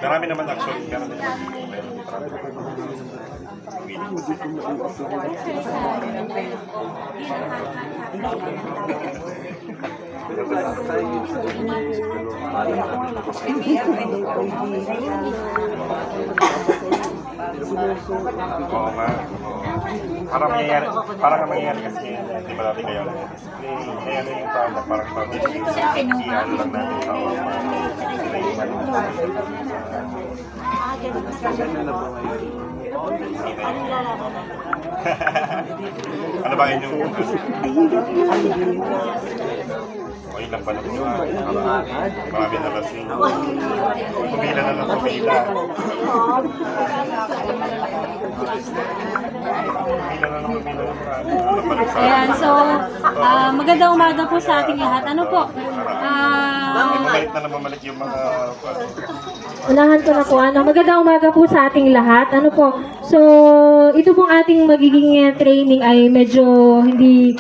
Marami naman actually. Oo nga. Parang mangyayari kasi hindi ba natin kayo display. Kaya ano yung parang public ano lang natin sa ano ba inyong o ilang pa na po marami na lasing pumila na lang pumila Ayan, so magandang umaga po sa ating lahat. Ano po? Mamalik yung mga Unahan ko na po. Magandang umaga po sa ating lahat. Ano po? So, ito pong ating magiging training ay medyo hindi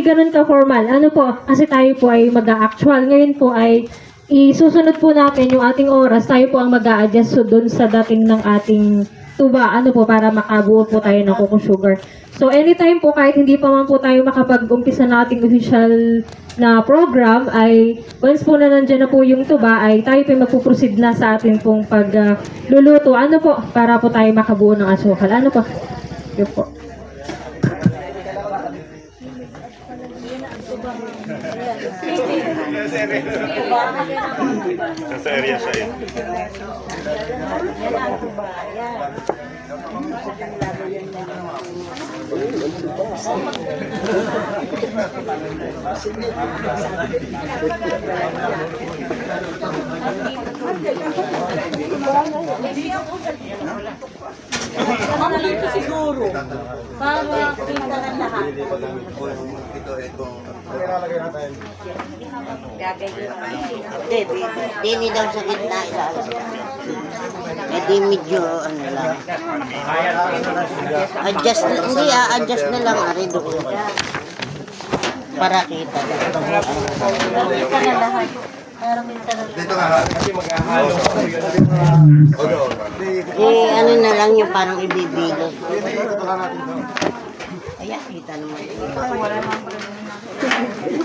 ganun ka-formal. Ano po? Kasi tayo po ay mag-a-actual. Ngayon po ay isusunod po natin yung ating oras. Tayo po ang mag-a-adjust so dun sa dating ng ating tuba. Ano po? Para makabuo po tayo ng cocoa sugar. So, anytime po, kahit hindi pa man po tayo makapag-umpisa na ating official na program, ay once po na nandiyan na po yung tuba, ay tayo po magpuproceed na sa atin pong pagluluto. Ano po? Para po tayo makabuo ng asukal. Ano po? Yun po. sa area siya eh. Ito siguro. Para kita ng lahat. Dini daw sa gitna di medyo ano lang. Adjust na lang ari doon. Para kita. Kita na lahat. Para kita na lahat. Dito nga kasi maghahalo. Ano na lang yung parang ibibilot. Ito lang natin to. Ayan, kita naman.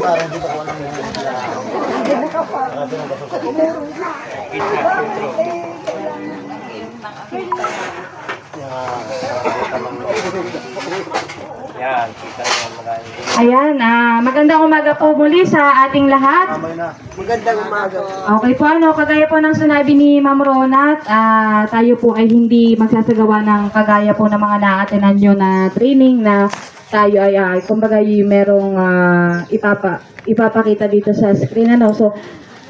Parang di ba walang Yan, kita nyo marami. Ayan, magandang umaga po muli sa ating lahat. Magandang umaga. Okay po, kagaya po ng sinabi ni Ma'am Ronat, tayo po ay hindi magsasagawa ng kagaya po ng mga na-attenan nyo na training na tayo ay, kumbaga merong ipapakita dito sa screen. So,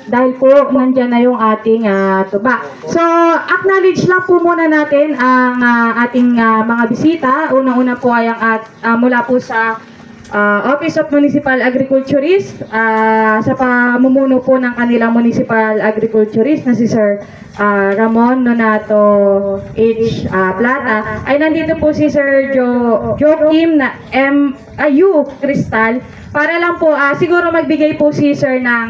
dahil po nandyan na yung ating tuba. So, acknowledge lang po muna natin ang ating mga bisita. Unang-una po ay mula po sa Office of Municipal Agriculturist, sa pamumuno po ng kanilang Municipal Agriculturist na si Sir Ramon Nonato H. Plata, ay nandito po si Sir Joaquim na U. Cristal, para lang po siguro magbigay po si Sir ng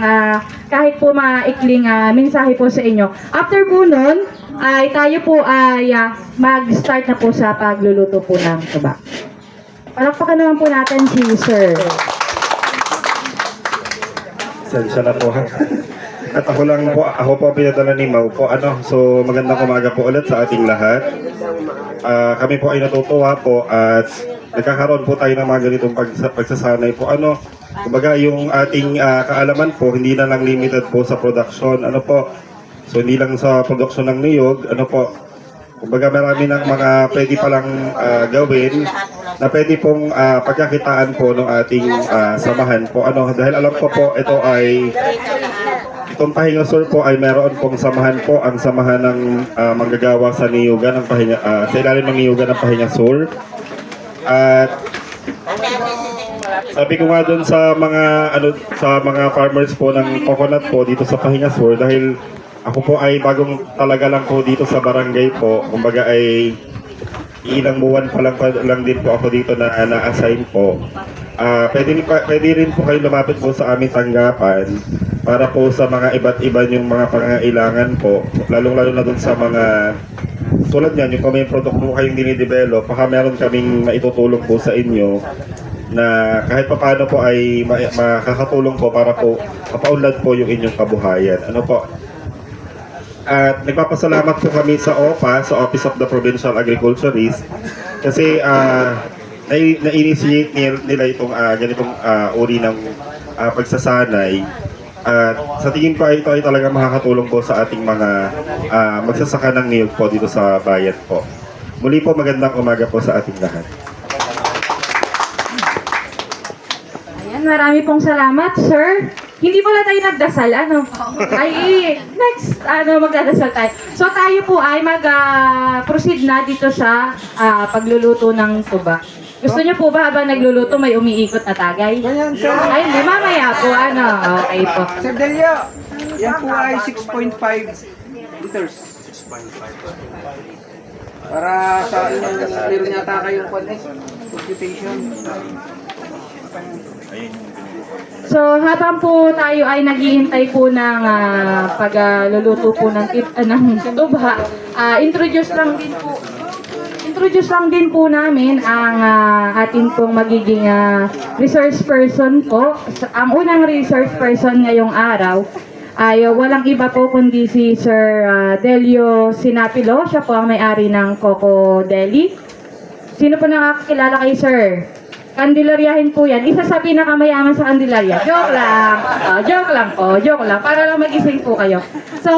kahit po maikling mensahe po sa inyo. After po nun, ay tayo po ay mag-start na po sa pagluluto po ng tuba. Palakpakan naman po natin si Sir. Sensya na po ha. At ako po pinadala ni Mau po. So magandang umaga po ulit sa ating lahat. Kami po ay natutuwa po at nagkakaroon po tayo ng mga ganitong pagsasanay po. Kumbaga yung ating kaalaman po, hindi na lang limited po sa production. So hindi lang sa production ng niyog, kumbaga marami ng mga pwede palang gawin na pwede pong pagkakitaan po ng ating samahan po. Dahil alam ko po itong Pahinga Sur po ay meron pong samahan po, ang samahan ng manggagawa sa niyugan ng Pahinga, sa ilalim ng niyugan ng Pahinga Sur. At sabi ko nga doon sa mga farmers po ng coconut po dito sa Pahinga Sur, dahil ako po ay bagong talaga lang po dito sa barangay po, kumbaga ay ilang buwan pa lang din po ako dito na na-assign po. Pwede rin po kayo lumapit po sa aming tanggapan para po sa mga iba't iba yung mga pangangailangan po, lalong-lalo na doon sa mga tulad niyan, yung kung may product po kayong dinidevelop, baka meron kaming maitutulong po sa inyo na kahit paano po ay makakatulong po para po mapaunlad po yung inyong kabuhayan. Ano po? At nagpapasalamat po kami sa OPA, sa Office of the Provincial Agriculturist, kasi na-initiate nila itong ganitong uri ng pagsasanay. At sa tingin ko ito ay talaga makakatulong po sa ating mga magsasaka ng niyog po dito sa bayan po. Muli po, magandang umaga po sa ating lahat. Ayan, marami pong salamat, sir. Hindi pala tayo nagdasal, ano? Ay, next, magdadasal tayo. So tayo po ay mag-proceed na dito sa pagluluto ng tuba. Gusto niyo po ba habang nagluluto may umiikot na tagay? Ganyan, sir. Ay, hindi, mamaya po, Okay po. Sir Delio, yan po ay 6.5 liters. Para sa inyong meron yata kayong computation. So, habang po tayo ay naghihintay po ng pagluluto po ng tubha, introduce lang din po namin ang atin pong magiging resource person po. Ang unang resource person ngayong araw ay walang iba po kundi si Sir Delio Sinapilo. Siya po ang may-ari ng Coco Deli. Sino po nakakakilala kay Sir? Kandilaryahin po yan. Isa sa pinakamayaman sa Kandilarya. Joke lang. Joke lang. Para lang magising po kayo. So,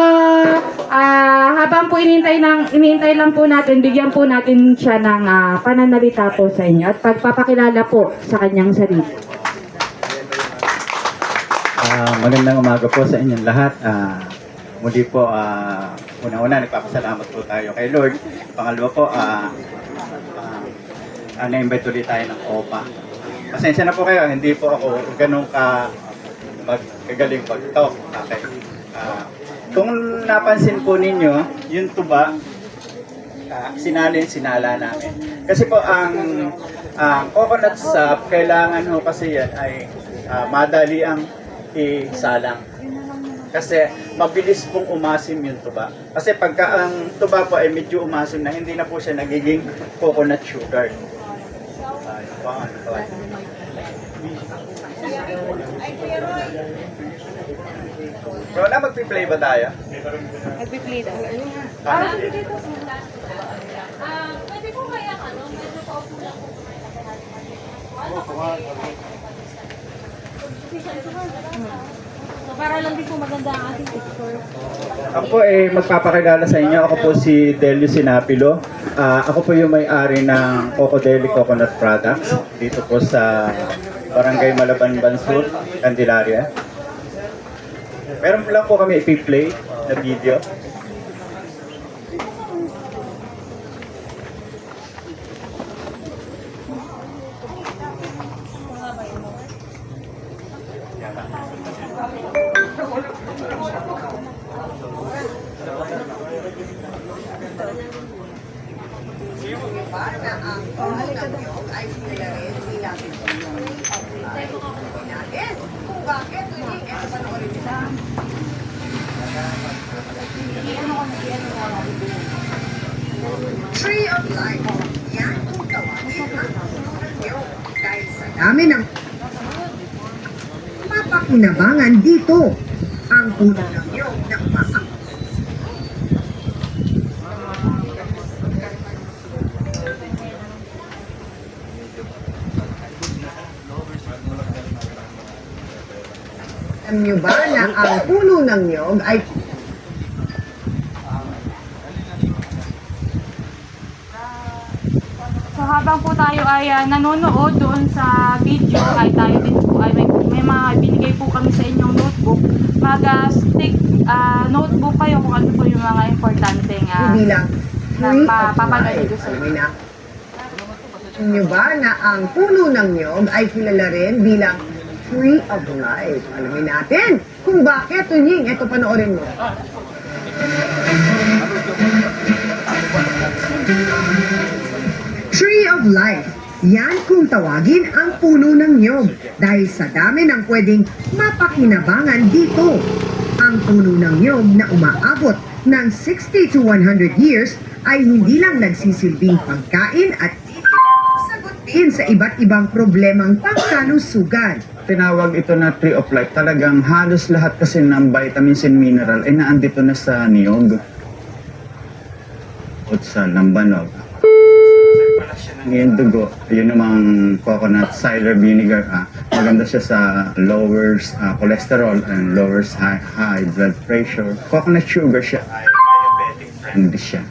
habang po inintay lang po natin, bigyan po natin siya ng pananalita po sa inyo at pagpapakilala po sa kanyang sarili. Magandang umaga po sa inyong lahat. Muli po, una-una, nagpapasalamat po tayo kay Lord. Pangalawa po, na-invite ulit tayo ng OPA. Pasensya na po kayo, hindi po ako ganun magkagaling pag-talk. Okay. Kung napansin po ninyo, yung tuba, sinala namin. Kasi po ang coconut sap, kailangan ho kasi yan ay madali ang isalang. Kasi mabilis pong umasim yung tuba. Kasi pagka ang tuba po ay medyo umasim na, hindi na po siya nagiging coconut sugar. Bro, magpi-play ba tayo? Nagpi-play daw. Pwede po kaya medyo paupo lang po. Para lang din po maganda ang ating picture. Ako po magpapakilala sa inyo. Ako po si Delio Sinapilo. Ako po yung may-ari ng Coco Deli Coconut Products dito po sa Barangay Malaban Bansur, Candelaria. Meron lang po kami ipi-play na video. Tree of Life. Yan ang tawagin ang puno niyo. Dahil sa dami ng mapakinabangan dito ang puno ng niyog ng masak. Alam niyo ba na ang puno ng niyog ay So habang po tayo ay nanonood doon sa video ay tayo din po ay may mga binigay po kami sa inyong notebook. Mag-stick notebook kayo kung ano po yung mga importanteng bilang na papanood dito sa Alam na Niyo ba na ang puno ng niyog ay kilala rin bilang Tree of Life? Alamin natin kung bakit, Tunying. Ito, panoorin mo. Tree of Life. Yan kung tawagin ang puno ng niyog dahil sa dami ng pwedeng mapakinabangan dito. Ang puno ng niyog na umaabot ng 60 to 100 years ay hindi lang nagsisilbing pagkain at sagutin sa iba't ibang problemang pangkalusugan. Tinawag ito na Tree of Life. Talagang halos lahat kasi ng vitamins and mineral ay naandito na sa niyog. At sa lambanog. Yung dugo, yun namang coconut cider vinegar. Maganda siya sa lowers cholesterol and lowers high blood pressure. Coconut sugar siya. Diabetic friendly siya.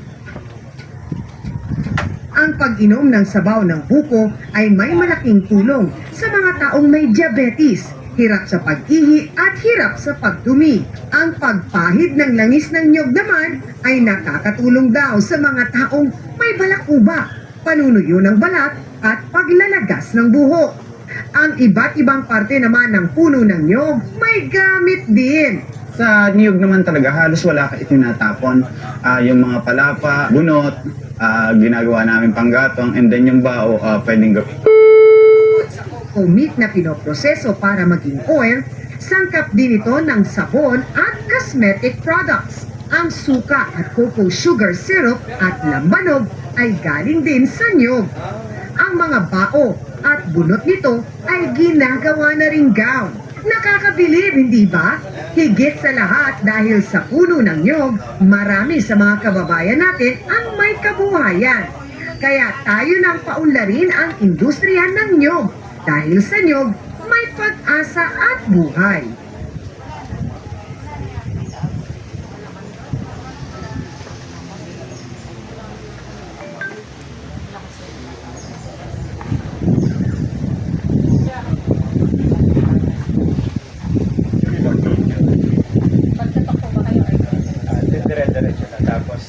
Ang pag-inom ng sabaw ng buko ay may malaking tulong sa mga taong may diabetes, hirap sa pag-ihi at hirap sa pagdumi. Ang pagpahid ng langis ng niyog naman ay nakakatulong daw sa mga taong may balakubak, panunuyo ng balat at paglalagas ng buhok. Ang iba't ibang parte naman ng puno ng niyog may gamit din. Sa niyog naman talaga, halos wala ka itinatapon. Yung mga palapa, bunot, ginagawa namin panggatong, and then yung bao, pwedeng gawin. O meat na pinoproseso para maging oil, sangkap din ito ng sabon at cosmetic products. Ang suka at cocoa sugar syrup at lambanog ay galing din sa niyog. Ang mga bao at bunot nito ay ginagawa na ring gown. Nakakabilib, hindi ba? Higit sa lahat dahil sa puno ng niyog, marami sa mga kababayan natin ang may kabuhayan. Kaya tayo nang paunlarin ang industriya ng niyog. Dahil sa niyog, may pag-asa at buhay. Dire-diretso na. Tapos,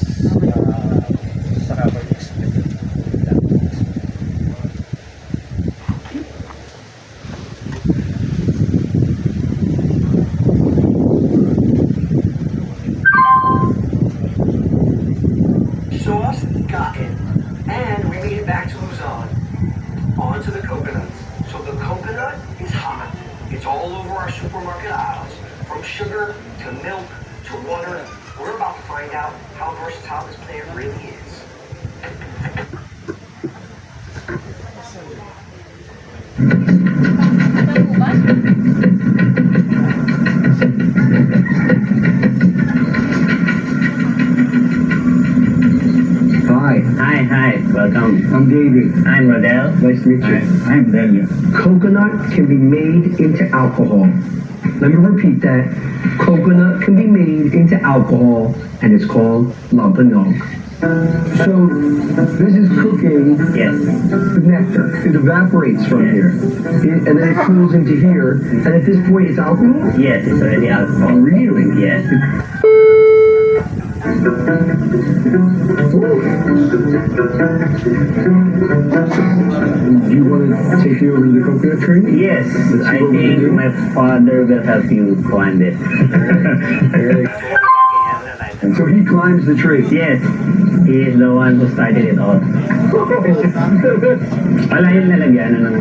saka ko i-split. Sauce got it. And we made it back to Luzon. On to the coconuts. So the coconut is hot. It's all over our supermarket aisles. From sugar to milk to water. We're about to find out how versatile this plant really is. Hi, welcome. I'm David. I'm Rodel. Nice to meet you. I'm Daniel. Coconut can be made into alcohol. Let me repeat that. Coconut can be made into alcohol, and it's called lambanog. So, this is cooking Yes. the nectar. It evaporates from here, and then it cools into here, and at this point it's alcohol? Yes, it's already alcohol. Really? Yes. Do you want to take me over to the coconut tree? Yes, Let's see I what we can think do. my father will help you climb it. And so he climbs the tree. Yes, he is the one who started it all. Wala yung lalagyan ng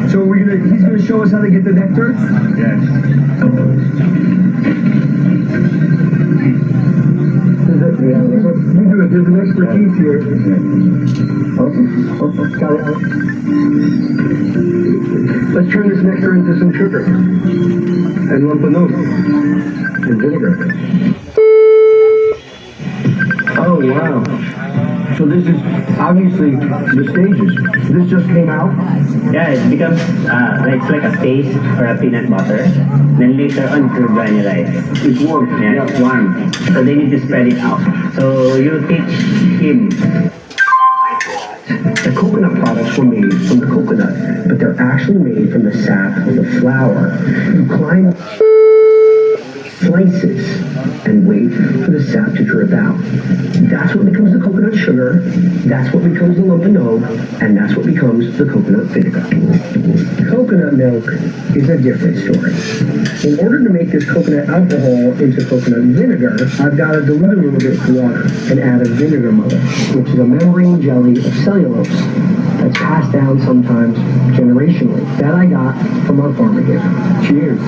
So he's gonna show us how to get the nectar? Yes. You do it, there's an expertise here. Got it. Let's turn this nectar into some sugar. And lambanog. And vinegar. Oh, wow. So this is obviously the stages. This just came out. Yeah, it becomes it's like a paste for a peanut butter. Then later on, to granulate. It's warm. Yeah, it's warm. So they need to spread it out. So you teach him. The coconut products were made from the coconut, but they're actually made from the sap of the flower. You climb slices, and wait for the sap to drip out. That's what becomes the coconut sugar, that's what becomes the lumbanog, and that's what becomes the coconut vinegar. Coconut milk is a different story. In order to make this coconut alcohol into coconut vinegar, I've got to dilute a little bit with water and add a vinegar mother, which is a membrane jelly of cellulose that's passed down sometimes generationally that I got from our farmer here. Cheers.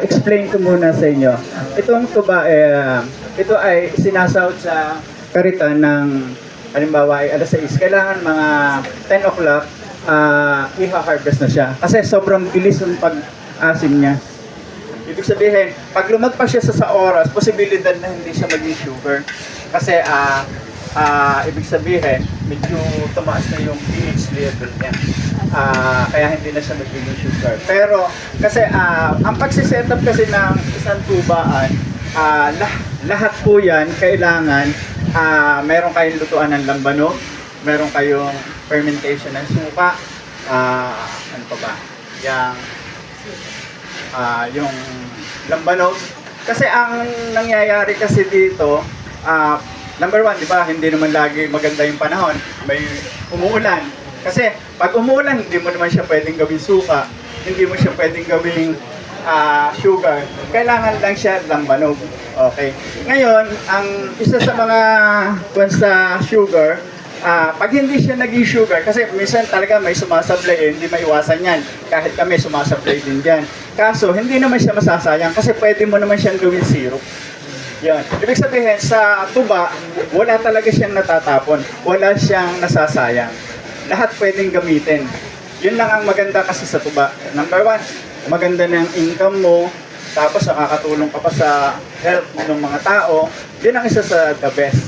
Explain ko muna sa inyo. Itong tuba, ito ay sinasahod sa karitan ng, halimbawa ay alas 6. Kailangan mga 10 o'clock, iha-harvest na siya. Kasi sobrang bilis yung pag-asim niya. Ibig sabihin, pag lumagpas siya sa oras, posibilidad na hindi siya maging sugar. Kasi, ibig sabihin, medyo tumaas na yung pH level niya. Kaya hindi na siya magiging sugar. Pero, kasi, ang pagsisetup kasi ng isang tubaan, lahat po yan, kailangan, meron kayong lutuan ng lambanog, meron kayong fermentation ng suka, ano pa ba? Yung lambanog. Kasi ang nangyayari kasi dito, number one, di ba, hindi naman lagi maganda yung panahon. May umuulan. Kasi pag umuulan, hindi mo naman siya pwedeng gawing suka. Hindi mo siya pwedeng gawing sugar. Kailangan lang siya lambanog. Okay. Ngayon, ang isa sa mga sa sugar, pag hindi siya naging sugar, kasi minsan talaga may sumasablay, hindi maiwasan yan. Kahit kami sumasablay din dyan. Kaso, hindi naman siya masasayang kasi pwede mo naman siyang gawin syrup. Yan. Ibig sabihin, sa tuba, wala talaga siyang natatapon. Wala siyang nasasayang. Lahat pwedeng gamitin. Yun lang ang maganda kasi sa tuba. Number one, maganda na yung income mo. Tapos nakakatulong ka pa sa health ng mga tao. Yun ang isa sa the best.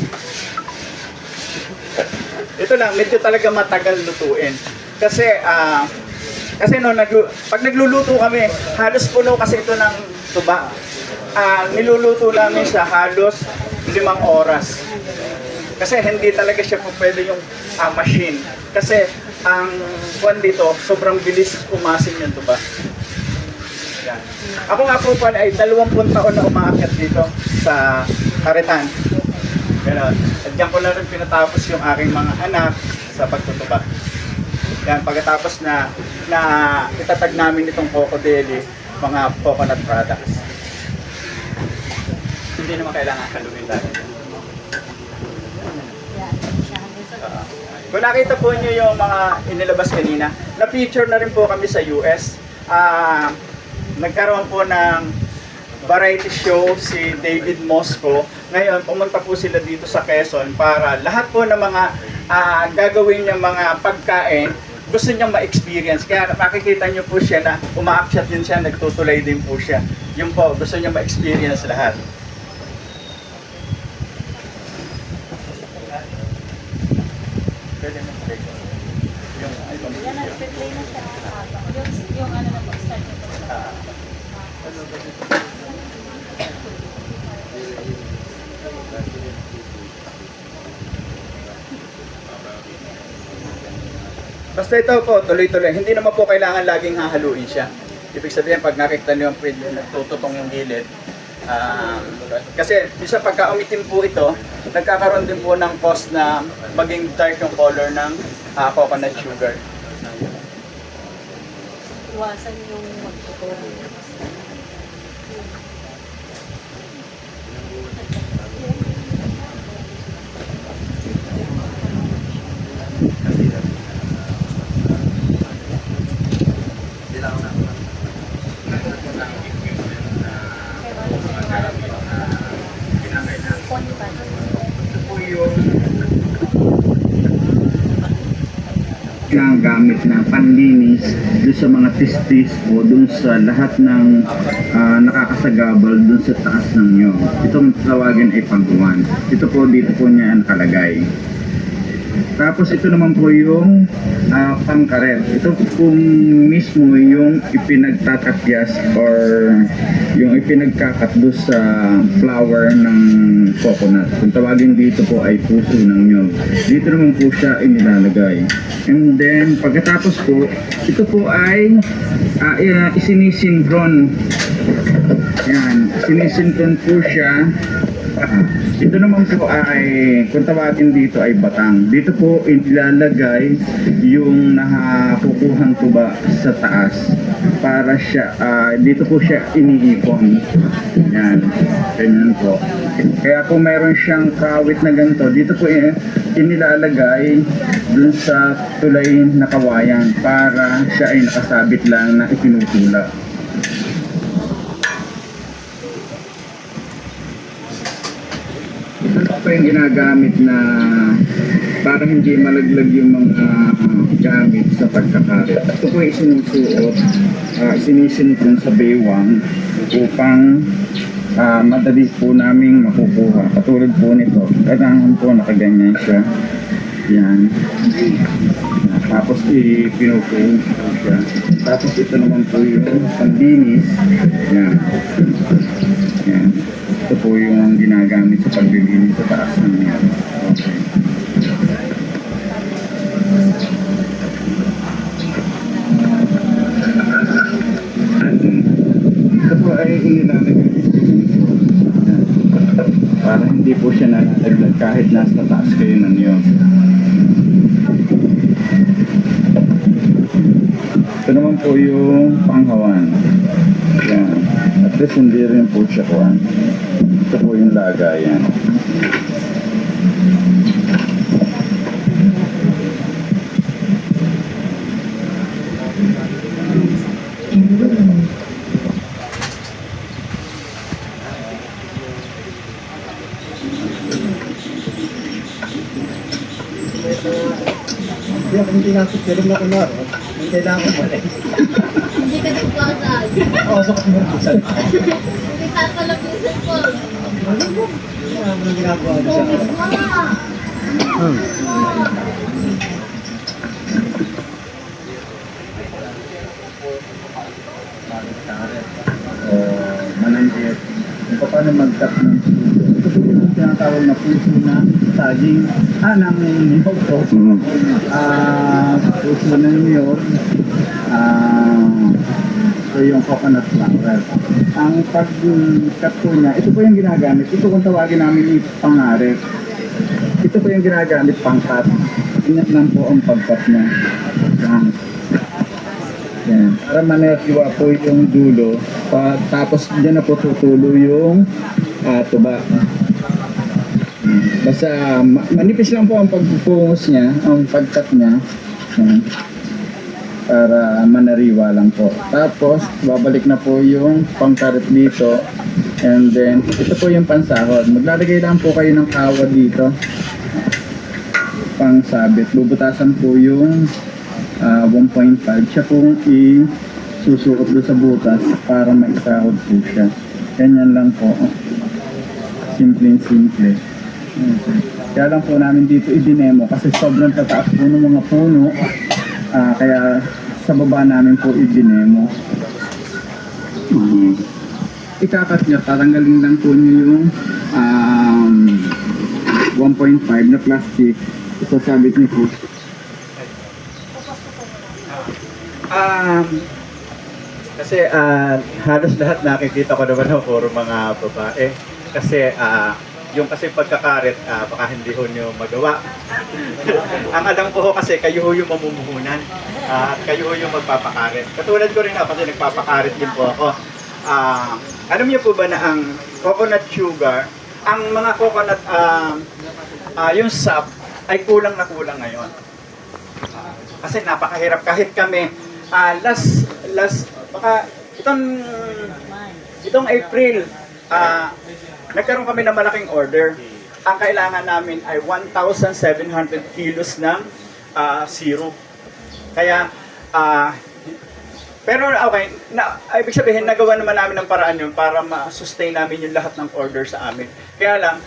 Ito lang, medyo talaga matagal lutuin. Kasi, pag nagluluto kami, halos puno kasi ito ng tuba. Niluluto namin siya halos 5 oras. Kasi hindi talaga siya po pwede yung machine. Kasi ang kwan dito, sobrang bilis umasin yung tuba. Yan. Ako nga po pala ay 20 taon na umaakyat dito sa Karitan. Ganon. At diyan ko na rin pinatapos yung aking mga anak sa pagtutuba. Yan, pagkatapos na itatag namin itong Coco Deli, mga coconut products. Hindi naman kailangan kaluin natin. Kung nakita po nyo yung mga inilabas kanina, na-feature na rin po kami sa US. Nagkaroon po ng variety show si David Mosco. Ngayon, pumunta po sila dito sa Quezon para lahat po ng mga gagawin niyang mga pagkain, gusto niyang ma-experience. Kaya makikita niyo po siya na umaakyat din siya, nagtutulay din po siya. Yung po, gusto niyang ma-experience lahat. Pwede mo play ko. Yung iPhone video. Yan, nag-play na siya. Yung ano na po, start na po. Basta ito po, tuloy-tuloy. Hindi naman po kailangan laging hahaluin siya. Ibig sabihin, pag nakikita niyo yung pwede nagtututong yung gilid. Kasi isa pagka umitim po ito, nagkakaroon din po ng cause na maging dark yung color ng coconut sugar. Iwasan yung magtutulong. Gamit na panlinis doon sa mga testis o doon sa lahat ng nakakasagabal doon sa taas ng nyo. Itong tawagin ay pagguwan. Ito po dito po niya nakalagay. Tapos ito naman po yung pangkaret. Ito po mismo yung ipinagtatakyas or yung ipinagkakat doon sa flower ng coconut. Kung tawagin dito po ay puso ng nyog. Dito naman po siya inilalagay. And then pagkatapos po, ito po ay isinisinkron. Yan, sinisinkron po siya. Ito naman po ay, kung tawagin dito ay batang. Dito po ilalagay yung nakukuhang tuba sa taas para siya, dito po siya iniipon. Yan, ganyan po. Kaya kung meron siyang kawit na ganito, dito po inilalagay dun sa tulay na kawayan para siya ay nakasabit lang na itinutulak. Ito pa yung ginagamit na para hindi malaglag yung mga gamit sa pagkakarit. Ito po yung isinusuot, sinisinikon sa baywang upang madali po naming makukuha. Katulad po nito, kailangan po nakaganyan siya. Yan. Tapos pinupuin po siya. Tapos ito naman po yung panlinis. Yan. Yan. Ito po yung ginagamit sa paglilinis sa taas ng yan. Okay. Ito po ay inilalagay para hindi po siya nalalaglag kahit nasa taas kayo ng niyog. Ito naman po yung panghawan. Yan. At least hindi rin po siya kuhan. Ito po yung lagayan. Hindi ka nagpapasal. Oo, sa kasmurkusan. Hindi papalapisan po. Ano ginagawa niya? Mananggit. Kung paano mag-tap ng puso. Ito po yung tinatawag na puso na saging. Ng niyog po. Puso ng niyog. Ito yung coconut flower. Ang pag-cut po niya, ito po yung ginagamit. Ito kung tawagin namin pangarip. Ito po yung ginagamit pang-cut. Ingat lang po ang pag-cut niya. Yan. Para manertiwa po yung dulo. Tapos dyan na po tutulo yung tuba. Basta manipis lang po ang pagpupungos niya, ang pag-cut niya. Yan. Para manariwa lang po. Tapos babalik na po yung pangkarit dito. And then ito po yung pansahod. Maglalagay lang po kayo ng kawad dito. Pangsabit. Bubutasan po yung 1.5. Siya pong isusukot doon sa butas para maisahod po siya. Ganyan lang po. Simple. Kaya lang po namin dito i-demo kasi sobrang tataas po ng mga puno. Kaya sa baba namin po i-demo. Ikakat niya, tatanggalin lang po niyo yung 1.5 na plastic. Isasabit niyo po. Kasi halos lahat nakikita ko naman ng puro mga babae. Kasi yung kasi pagkakarit, baka hindi ho nyo magawa. Ang alam ko ho kasi kayo ho yung mamumuhunan at kayo ho yung magpapakarit. Katulad ko rin kasi nagpapakarit din po ako. Alam niyo po ba na ang coconut sugar, ang mga coconut, yung sap ay kulang na kulang ngayon. Kasi napakahirap kahit kami baka itong April nagkaroon kami ng malaking order. Ang kailangan namin ay 1,700 kilos ng syrup. Kaya pero okay, ibig sabihin nagawa naman namin ng paraan yun para ma-sustain namin yung lahat ng order sa amin. Kaya lang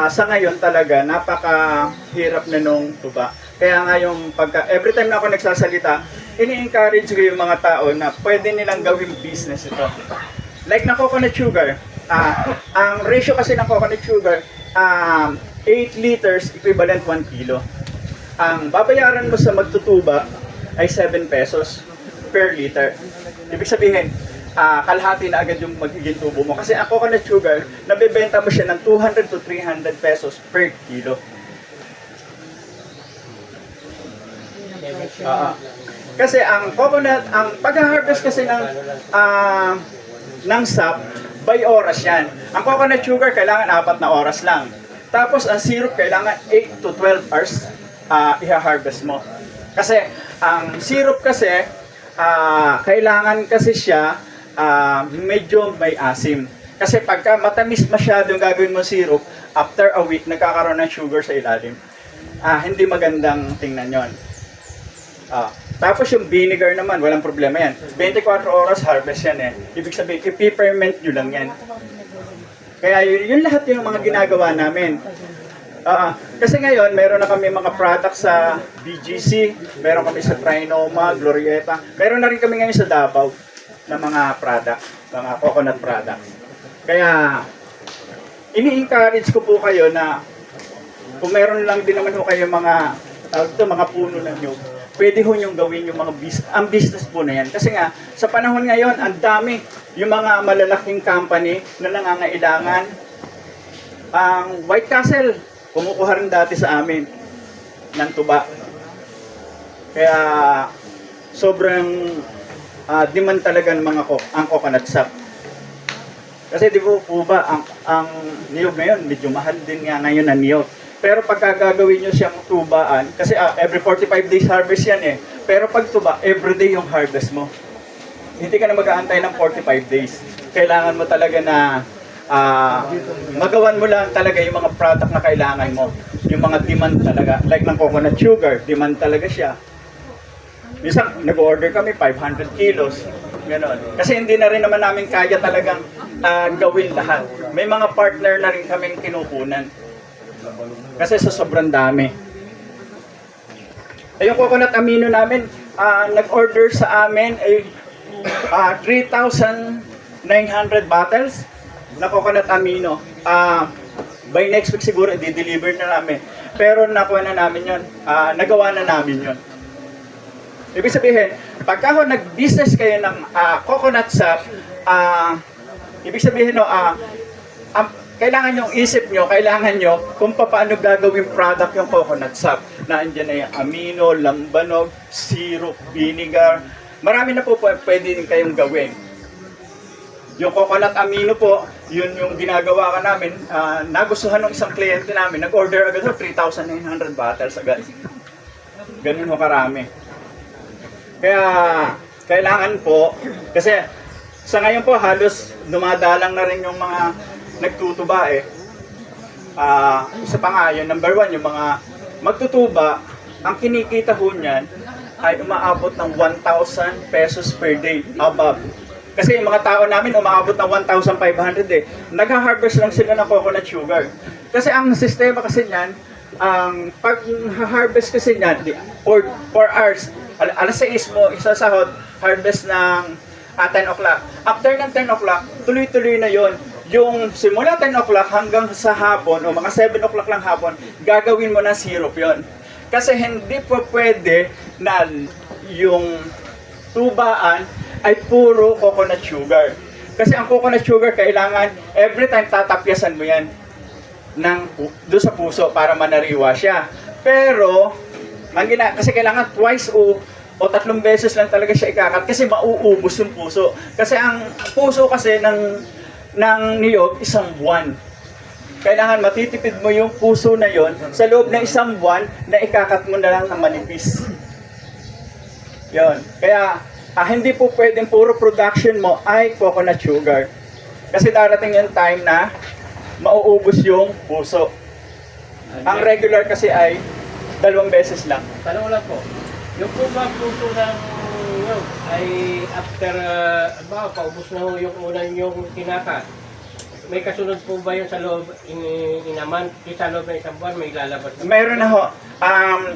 sa ngayon talaga napakahirap na nung tuba. Kaya nga yung every time na ako nagsasalita, ini-encourage ko yung mga tao na pwede nilang gawing business ito. Like na coconut sugar, ang ratio kasi ng coconut sugar, 8 liters equivalent 1 kilo. Ang babayaran mo sa magtutuba ay 7 pesos per liter. Ibig sabihin, kalahati na agad yung magiging tubo mo. Kasi ang coconut sugar, nabibenta mo siya ng 200 to 300 pesos per kilo. Kasi ang coconut, ang pag-harvest kasi ng sap, by oras yan. Ang coconut sugar, kailangan 4 na oras lang. Tapos ang syrup, kailangan 8 to 12 hours i-harvest mo. Kasi ang syrup kasi, kailangan kasi siya medyo may asim. Kasi pagka matamis masyado yung gagawin mo syrup, after a week, nagkakaroon ng sugar sa ilalim. Hindi magandang tingnan yon. Tapos yung vinegar naman, walang problema yan. 24 oras harvest yan eh. Ibig sabihin, i-peppermint nyo lang yan. Kaya yun lahat yung mga ginagawa namin. Kasi ngayon, meron na kami mga products sa BGC, meron kami sa Trinoma, Glorieta, meron na rin kami ngayon sa Davao na mga products, mga coconut products. Kaya, ini-encourage ko po kayo na kung meron lang din naman po kayo mga puno ng nyug, pwede ho niyong gawin yung mga ang business po na yan. Kasi nga, sa panahon ngayon, ang dami yung mga malalaking company na nangangailangan. Ang White Castle, kumukuha rin dati sa amin ng tuba. Kaya, sobrang demand talaga ng mga ang coconut sap. Kasi di po ba, ang niyog ngayon, medyo mahal din nga ngayon ang niyog. Pero pagka gagawin nyo siyang tubaan, kasi every 45 days harvest yan eh. Pero pag tuba, everyday yung harvest mo. Hindi ka na mag-aantay ng 45 days. Kailangan mo talaga na magawan mo lang talaga yung mga product na kailangan mo. Yung mga demand talaga. Like ng coconut sugar, demand talaga siya. Minsan, nag-order kami 500 kilos. Ganon. Kasi hindi na rin naman namin kaya talagang gawin lahat. May mga partner na rin kaming kinukunan. Kasi sa sobrang dami. Yung coconut amino namin, nag-order sa amin ay 3,900 bottles na coconut amino. By next week siguro, i-deliver na namin. Pero nakuha na namin yun. Nagawa na namin yun. Ibig sabihin, pagka nag-business kayo ng coconut sap, ibig sabihin, kailangan yung isip nyo, kailangan nyo kung paano gagawin product yung coconut sap. Naandyan na yung amino, lambanog, syrup, vinegar. Marami na po pwede din kayong gawin. Yung coconut amino po, yun yung ginagawa ka namin. Nagustuhan ng isang kliyente namin, nag-order agad 3,900 bottles agad. Ganun ho karami. Kaya, kailangan po, kasi sa ngayon po halos dumadalang na rin yung mga nagtutuba eh. Isa pa nga yun, number 1, yung mga magtutuba, ang kinikita ho niyan ay umaabot ng 1,000 pesos per day above. Kasi yung mga tao namin umaabot ng 1,500 eh. Nag-harvest lang sila ng coconut sugar. Kasi ang sistema kasi niyan, ang pag-harvest kasi niyan, 4 hours, alas 6 mo, isasahod, harvest ng 10 o'clock. After ng 10 o'clock, tuloy-tuloy na yon. Yung simula 10 o'clock hanggang sa hapon, o mga 7 o'clock lang hapon, gagawin mo na syrup yon. Kasi hindi po pwede na yung tubaan ay puro coconut sugar. Kasi ang coconut sugar, kailangan every time tatapyasan mo yan doon sa puso para manariwa siya. Pero, kasi kailangan twice o 3 beses lang talaga siya ikakat kasi mauubos yung puso. Kasi ang puso kasi ng niyog, 1 buwan. Kailangan matitipid mo yung puso na yon sa loob ng 1 buwan na ikakat mo na lang ng manipis. Yon. Kaya, hindi po pwedeng puro production mo ay coconut sugar. Kasi darating yung time na mauubos yung puso. Ang regular kasi ay 2 beses lang. Tanong lang po, yung po ba puso ng nyug ay after, paubos na yung unang yung tinakat, May kasunod po ba yun sa loob, inaman, sa loob ng isang buwan, may lalabas na? Meron na ho.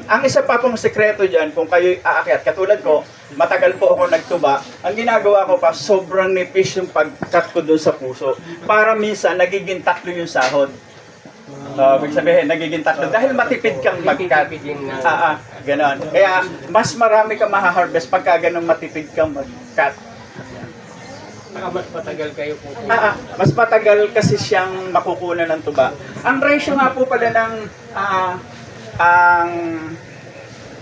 Ang isa pa pong sekreto dyan, kung kayo aakyat, katulad ko, matagal po ako nagtuba, ang ginagawa ko pa, sobrang nipis yung pag-cut ko dun sa puso. Para minsan, nagiging tatlo yung sahod. Ibig sabihin, nagiging tatlo. Dahil matipid kang mag-cut. Ganon. Kaya, mas marami kang maha-harvest pagka ganon matipid kang mag-cut. Saka mas matagal kayo po. Mas matagal kasi siyang makukunan ng tuba. Ang ratio nga po pala ng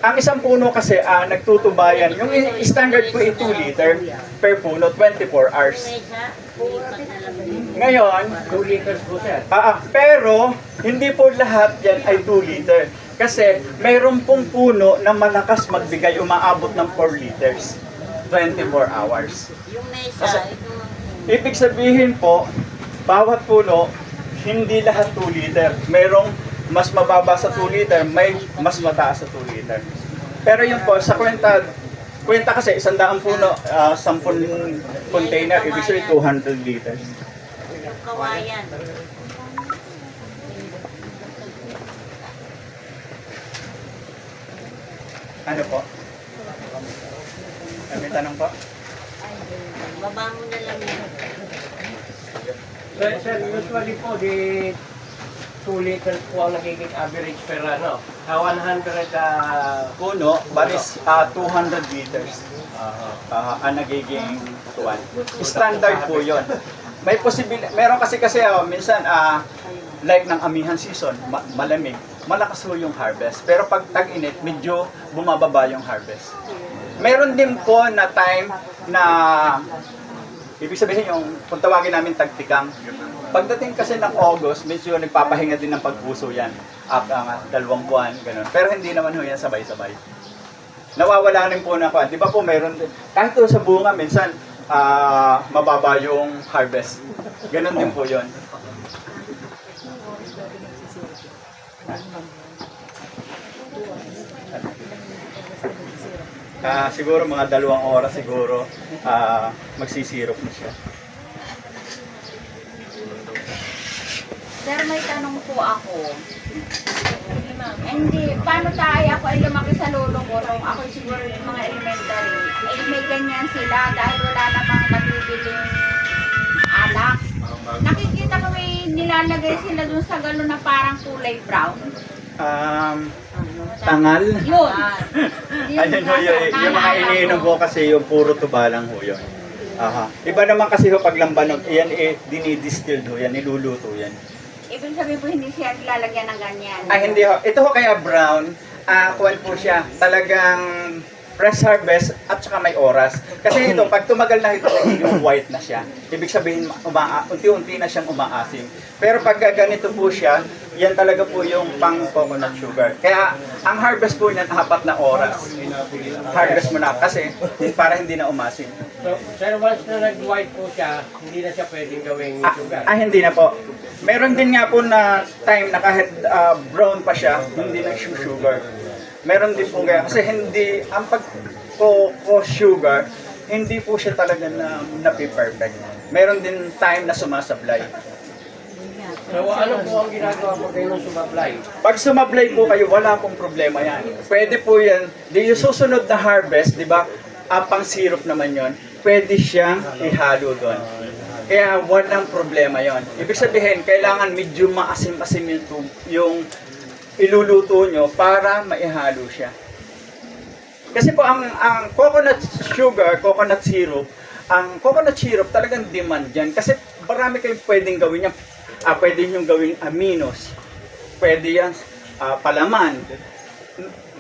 ang isang puno kasi nagtutubayan. Yung standard po ay 2 liter per puno, 24 hours. Ngayon, 2 liters po sir. pero hindi po lahat yan ay 2 liter. Kasi mayroon pong puno na malakas magbigay, umaabot ng 4 liters. 24 hours. Yung mesa, Ibig sabihin po, bawat puno, hindi lahat 2 liter. Merong mas mababa sa 2 liter, may mas mataas sa 2 liter. Pero yun po, sa kwenta kasi 100 puno, 10 container, ibig sabihin 200 liters. yung kawayan. Ano po? May tanong po? Baba mo na lang yan. Sir, usually po, 2 liters po ang nagiging average per ano. 100 Puno, balis 200 liters. Ang nagiging tuwan. Standard po yon. May meron kasi minsan like ng amihan season, malamig, malakas po yung harvest. Pero pag tag-init, medyo bumababa yung harvest. Meron din po na time na ibig sabihin yung kung tawagin namin tagtikang. Pagdating kasi ng August, medyo nagpapahinga din ng pagpuso yan. 2 buwan, ganun. Pero hindi naman ho yan sabay-sabay. Nawawala rin po na kuwan. Di ba po meron din, kahit sa bunga, minsan mababa yung harvest. Ganun din po yun. Siguro mga 2 oras siguro magsisirop na siya. Sir, may tanong po ako. Hindi, paano tayo ako ay lumaki sa lolo ko nung ako siguro yung mga elementary. Eh, may ganyan sila dahil wala namang mabibiling alak. Nakikita ko may nilalagay sila dun sa galon na parang kulay brown. Tangal? Yun. Ayun ho, yung mga iniinom ko kasi yung puro tuba lang ho yun. Iba naman kasi ho pag lambanog, yan dinidistilled ho, yan niluluto yan. Ibig sabihin po hindi siya lalagyan ng ganyan. Hindi ho. Ito ho kaya brown, kuwan po siya, talagang fresh harvest at saka may oras. Kasi ito, pag tumagal na ito, yung white na siya. Ibig sabihin, unti-unti na siyang umaasim. Pero pag ganito po siya, yan talaga po yung pang coconut sugar. Kaya ang harvest po niyan 4 na oras. Harvest mo na kasi para hindi na umasim. So, sir, once na nag-white po siya, hindi na siya pwedeng gawing sugar. Hindi na po. Meron din nga po na time na kahit brown pa siya, hindi na sugar. Meron din po kaya kasi hindi ang pag-sugar, hindi po siya talaga na perfect. Meron din time na sumasablay. So, ano po ang ginagawa mo kayo ng sumablay? Pag sumablay po kayo, wala pong problema yan. Pwede po yan, yung susunod na harvest, di ba, pang syrup naman yon, pwede siyang ihalo doon. Kaya walang problema yon. Ibig sabihin, kailangan medyo maasim-asim yung iluluto nyo para maihalo siya. Kasi po ang coconut sugar, coconut syrup, ang coconut syrup talagang demand yan. Kasi marami kayong pwedeng gawin yan. Pwede nyo gawing aminos. Pwede yan palaman.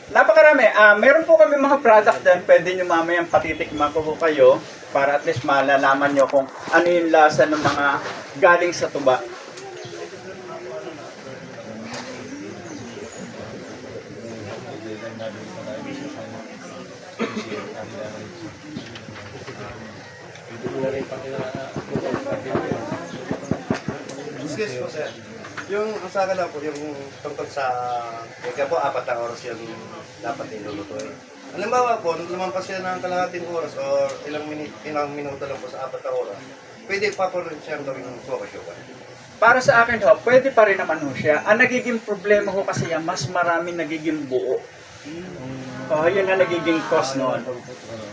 Napakarami. Meron po kami mga product din. Pwede nyo mamayang patitikman ko po kayo para at least malalaman nyo kung ano yung lasa ng mga galing sa tuba. Excuse po sir. Yung ang sa akin lang po, yung tungkol sa, kaya po 4 na oras yung dapat nilulutuin. Halimbawa po, lumampas yan ng kalahating oras o ilang minuto lang po sa 4 na oras. pwede pa po rin siyang gawing coco sugar. Para sa akin ho, pwede pa rin naman ho siya. Ang nagiging problema ho kasi yan, mas marami nagiging buo. Yun ang nagiging cause noon.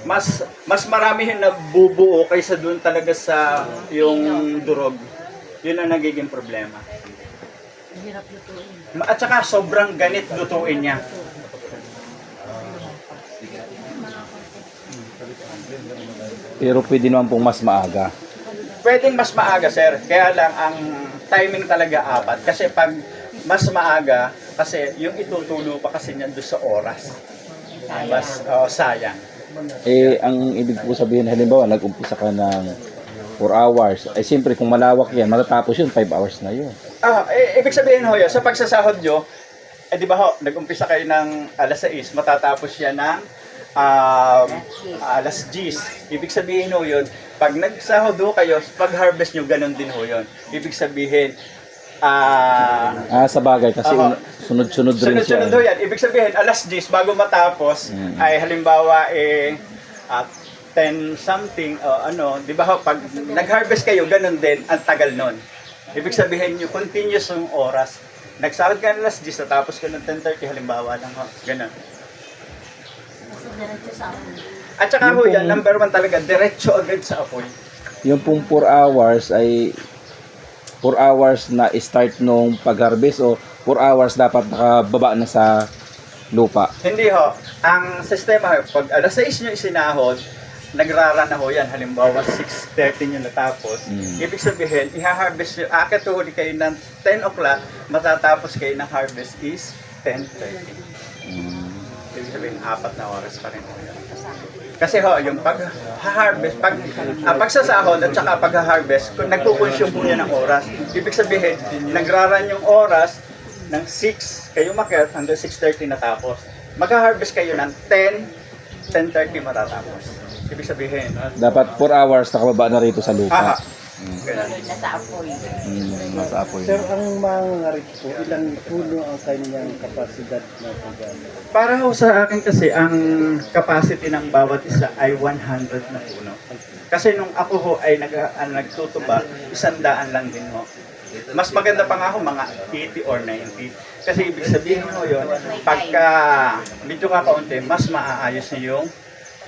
Mas marami yung nabubuo kaysa doon talaga sa yung durog. Yun ang nagiging problema. At saka sobrang ganit lutuin niya. Pero pwede naman pong mas maaga. Pwedeng mas maaga, sir. Kaya lang ang timing talaga 4. Kasi pag mas maaga, kasi yung itutulo pa kasi niyan doon sa oras. Mas sayang. Ang ibig po sabihin, halimbawa, nag-umpisa ka ng 4 hours. Siyempre, kung malawak yan, matatapos yun, 5 hours na yun. Ibig sabihin ho yun, sa pagsasahod nyo, di ba ho, nag-umpisa kayo ng alas 6, matatapos yan ng alas 10. Ibig sabihin ho yun, pag nagsahod ho kayo, pag harvest nyo, ganun din ho yun. Ibig sabihin, sa bagay, kasi sunod-sunod rin siya. Sunod-sunod ho yan. Ibig sabihin, alas 10, bago matapos, ay halimbawa, 10 something, di ba ho, pag nag-harvest kayo, ganun din, ang tagal nun. Ibig sabihin nyo, continuous yung oras. Nagsahod ka ng alas 10, natapos ka ng 10:30, halimbawa lang ho, ganun. At saka ho yan, number 1 talaga, diretso agad sa apoy. Yung pong 4 hours ay 4 hours na start nung pag-harvest o 4 hours dapat nakababa na sa lupa? Hindi ho. Ang sistema ho, pag alas 6 nyo isinahod, nagrara na ho yan. Halimbawa, 6:30 nyo natapos. Ibig sabihin, iha-harvest nyo, akit huli kayo ng 10 o'clock, matatapos kayo ng harvest is 10:30. Ibig sabihin, 4 na oras pa rin ho yan. Kasi ho, yung pag-harvest, pagsasahod at saka pag-harvest, kung nagkukonsume po yan ng oras, ibig sabihin, nagraran yung oras ng 6, kayo makiat hanggang 6:30 natapos. Mag-harvest kayo ng 10:30 matatapos. Ibig sabihin, dapat 4 hours nakababa na rito sa lupa. Nasa apoy. Nasa apoy. Sir, ang mga rito, ilang puno ang kanyang kapasidad na paggamit? Para ho sa akin kasi, ang capacity ng bawat isa ay 100 na puno. Kasi nung ako ho ay nagtutuba, 100 lang din ho. Mas maganda pa nga ho, mga 80 or 90. Kasi ibig sabihin ho yun, pagka medyo kakaunti, mas maaayos niyo yung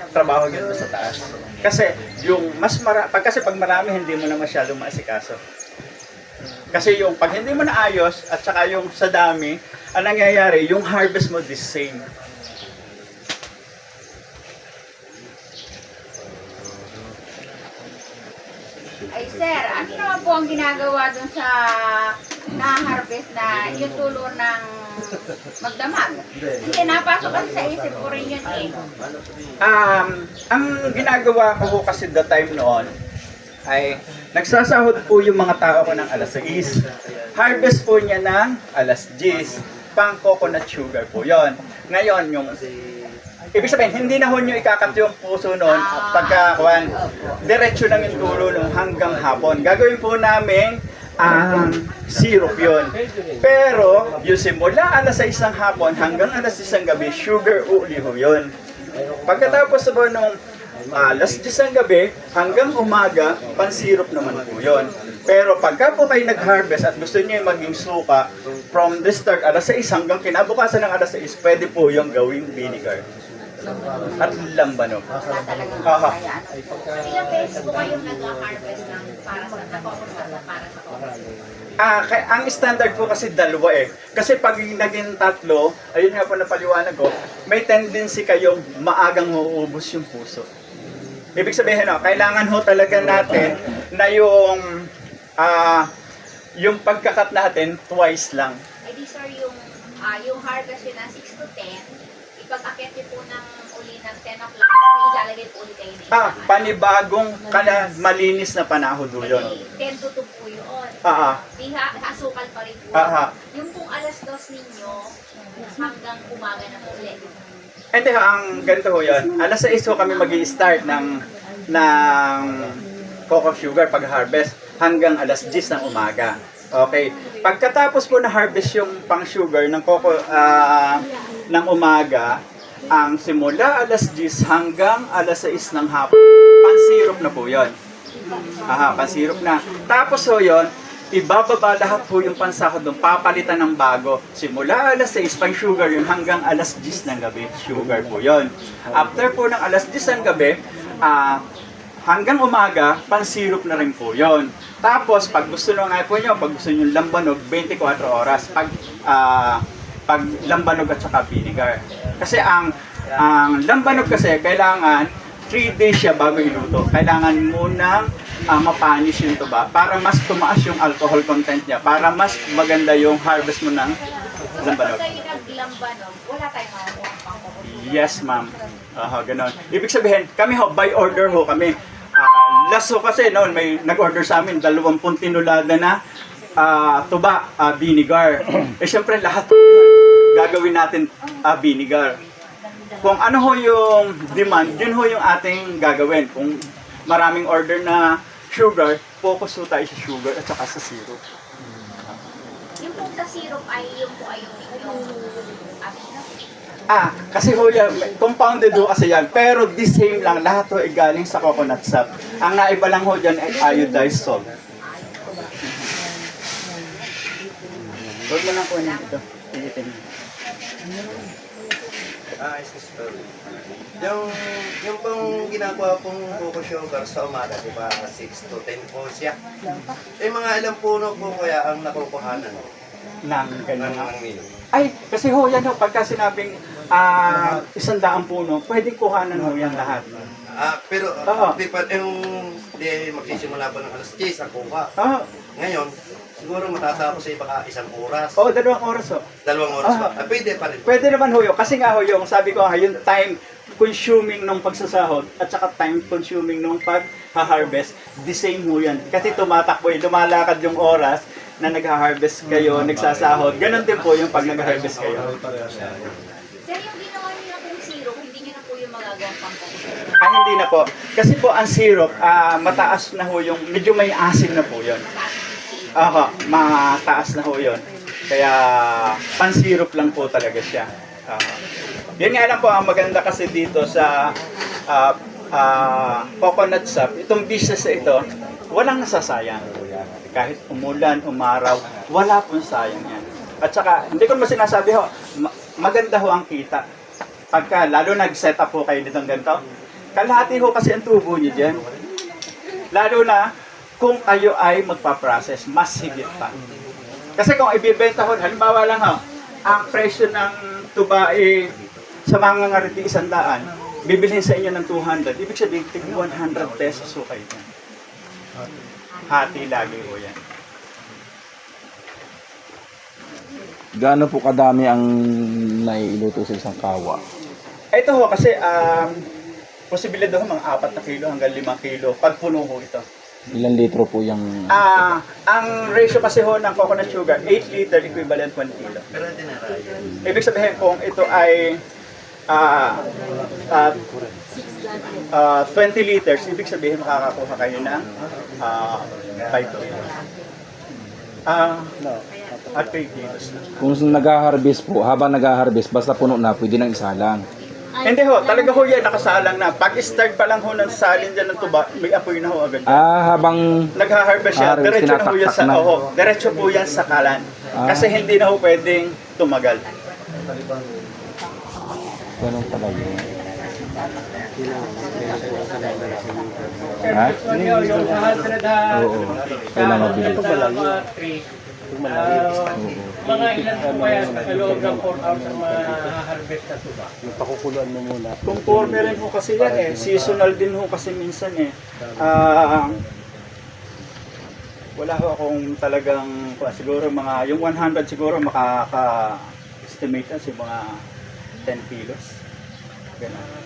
trabaho yun sa taas. Kasi yung pag marami, hindi mo na masyadong maasikaso. Kasi yung pag hindi mo na ayos at saka yung sa dami, ang nangyayari, yung harvest mo the same. Ay sir, ano naman po ang ginagawa dun sa na-harvest na yung tulo ng magdamag? Hindi, napasok kasi sa isip ko rin yun eh. Ang ginagawa ko kasi the time noon, ay nagsasahod po yung mga tao ko ng alas 6. Harvest po niya ng alas 10. Pang coconut sugar po yon. Ngayon, yung ibig sabihin, hindi na ho nyo ikakat yung puso noon pagka diretso lang yung dulo nung hanggang hapon. Gagawin po namin syrup yun. Pero, yung simula alas 6 ng hapon hanggang alas 6 ng gabi, sugar uli ho yun. Pagkatapos po nung alas 10 ng gabi hanggang umaga, pan-syrup naman po yun. Pero pagka po kayo nag-harvest at gusto niyo maging suka, from the start alas 6 hanggang kinabukasan ng alas 6, pwede po yung gawing vinegar. At lambano. Ilang beses po kayong nag-harvest ng para sa coconut? Ang standard po kasi 2 eh. Kasi pag naging 3, ayun nga po napaliwanag ko, may tendency kayong maagang mauubos yung puso. Ibig sabihin, kailangan ho talaga natin na yung pagkakat natin twice lang. Ay di sir, yung harvest yun ng 6 to 10, ipag-akit po ng uli ng 10 o'clock, may ilalagay po ulit kayo na isa. Panibagong malinis na panahon doon yun. 10 to 2 po yun. Di hasukal pa rin po. Yung pong alas 2 ninyo, hanggang umaga na po ulit. Hindi ang ganito ho yun. Alas 6 ho kami mag-i-start ng cocoa sugar pag-harvest hanggang alas 10 ng umaga. Okay. Pagkatapos po na harvest yung pang sugar ng cocoa ng umaga, ang simula alas 10 hanggang alas 6 ng hapon, pan-syrup na po yun. Aha, pansirop na. Tapos ho yun, ibababa lahat po yung pansahod doon, papalitan ng bago. Simula alas 6, pang sugar yun, hanggang alas 10 ng gabi, sugar po yun. After po ng alas 10 ng gabi, hanggang umaga, pansirop na rin po yun. Tapos, pag gusto nyo nga po nyo, pag gusto nyo lambanog, 24 oras. Pag lambanog at saka vinegar. Kasi ang lambanog kasi, kailangan 3 days siya bago iluto. Kailangan munang mapanish yung tuba para mas tumaas yung alcohol content niya, para mas maganda yung harvest mo ng lambanog. Kapag kayo naglambanog, wala tayong makukuha pang kukuha. Yes, ma'am. Ganon. Ibig sabihin, kami ho, by order ho kami. Last ho kasi noon, may nag-order sa amin, 20 tinulada na tuba, vinegar. Siyempre, lahat yun, gagawin natin vinegar. Kung ano ho yung demand, yun ho yung ating gagawin. Kung maraming order na sugar, focus ho tayo sa sugar at saka sa syrup. Yung po sa syrup ay yung po ay yung Kasi ho yan, compounded ho kasi yan. Pero the same lang, lahat ho ay galing sa coconut sap. Ang naiba lang ho dyan ay iodized salt. Huwag mo lang kunin ito. Iitin. Yung pong ginagawa pong coco sugar sa umaga, di ba, 6 to 10 po siya. Mga ilang puno po kaya ang nakukuhanan Ng ganyan. ng milk. Ay, kasi ho yan ho, pagka sinabing 100 puno, pwedeng kuhanan ho yan lahat. Pero Oo. di pa yung magsisimula pa ng alas 10 ang kuha. Ngayon, siguro matatapos ay baka 1 oras. 2 oras ho. 2 oras ba? Pwede pa rin. Pwede naman ho yun. Kasi nga ho yung sabi ko nga, yung time consuming nung pagsasahod at saka time consuming nung pag-harvest, the same ho yan. Kasi tumatakbo lumalakad yung oras na nag-harvest kayo, nagsasahod. Ganon din po yung pag nag-harvest kayo. Sir, yung ginawa niyo na pong syrup, hindi niyo na po yung magagawang pangkukuha. Hindi na po. Kasi po ang syrup, mataas na ho yung, medyo may asim na po yun. Mataas na ho yun. Kaya pan-syrup lang po talaga siya. Yun nga lang po ang maganda kasi dito sa coconut sap, itong business na ito, walang nasasayang. Kahit umulan, umaraw, wala pong sayang yan. At saka, hindi ko naman sinasabi ho, maganda ho ang kita. Pagka, lalo nag-set up ho kayo nitong ganito, kalahati ho kasi ang tubo niyo dyan. Lalo na, kung kayo ay magpa-process, mas higit pa. Kasi kung ibibenta ho, halimbawa lang ho, ang presyo ng tuba sa mga ngariti 100, bibilhin sa inyo ng 200, ibig sabihin, 100 pesos ho kayo dyan. Hati lagi ho yan. Gaano po kadami ang nailuto sa isang kawa? Ito ho kasi posibilidad ho mga 4 na kilo hanggang 5 kilo pag puno ho ito. Ilan litro po yung... Ang ratio kasi ho ng coconut sugar, 8 liter equivalent 1 kilo. Ibig sabihin kung ito ay 20 liters, ibig sabihin makakakuha kayo ng 5 kilos. At 3 kilos na. Kung nag-harvest po, habang nag-harvest, basta puno na, pwede nang isalang. Hindi ho, talaga ho yan, nakasalang na. Pag-start pa lang ho ng salin dyan ng tuba, may apoy na ho agad. Habang nag-harvest siya, diretso na ho yan sa, diretso po yan sa kalan. Kasi hindi na ho pwedeng tumagal. Ganun pala yun. Ha? Yung 100 Oo. Kailangan mabilis. Mga ilan po kaya sa loob ng 4 hours ang ma-harvest na tuba? Pakukuluan mo muna. Conforme rin ho kasi yan seasonal din ho kasi minsan wala ho akong talagang, siguro mga, yung 100 siguro makaka-estimate na si mga 10 kilos. Ganun.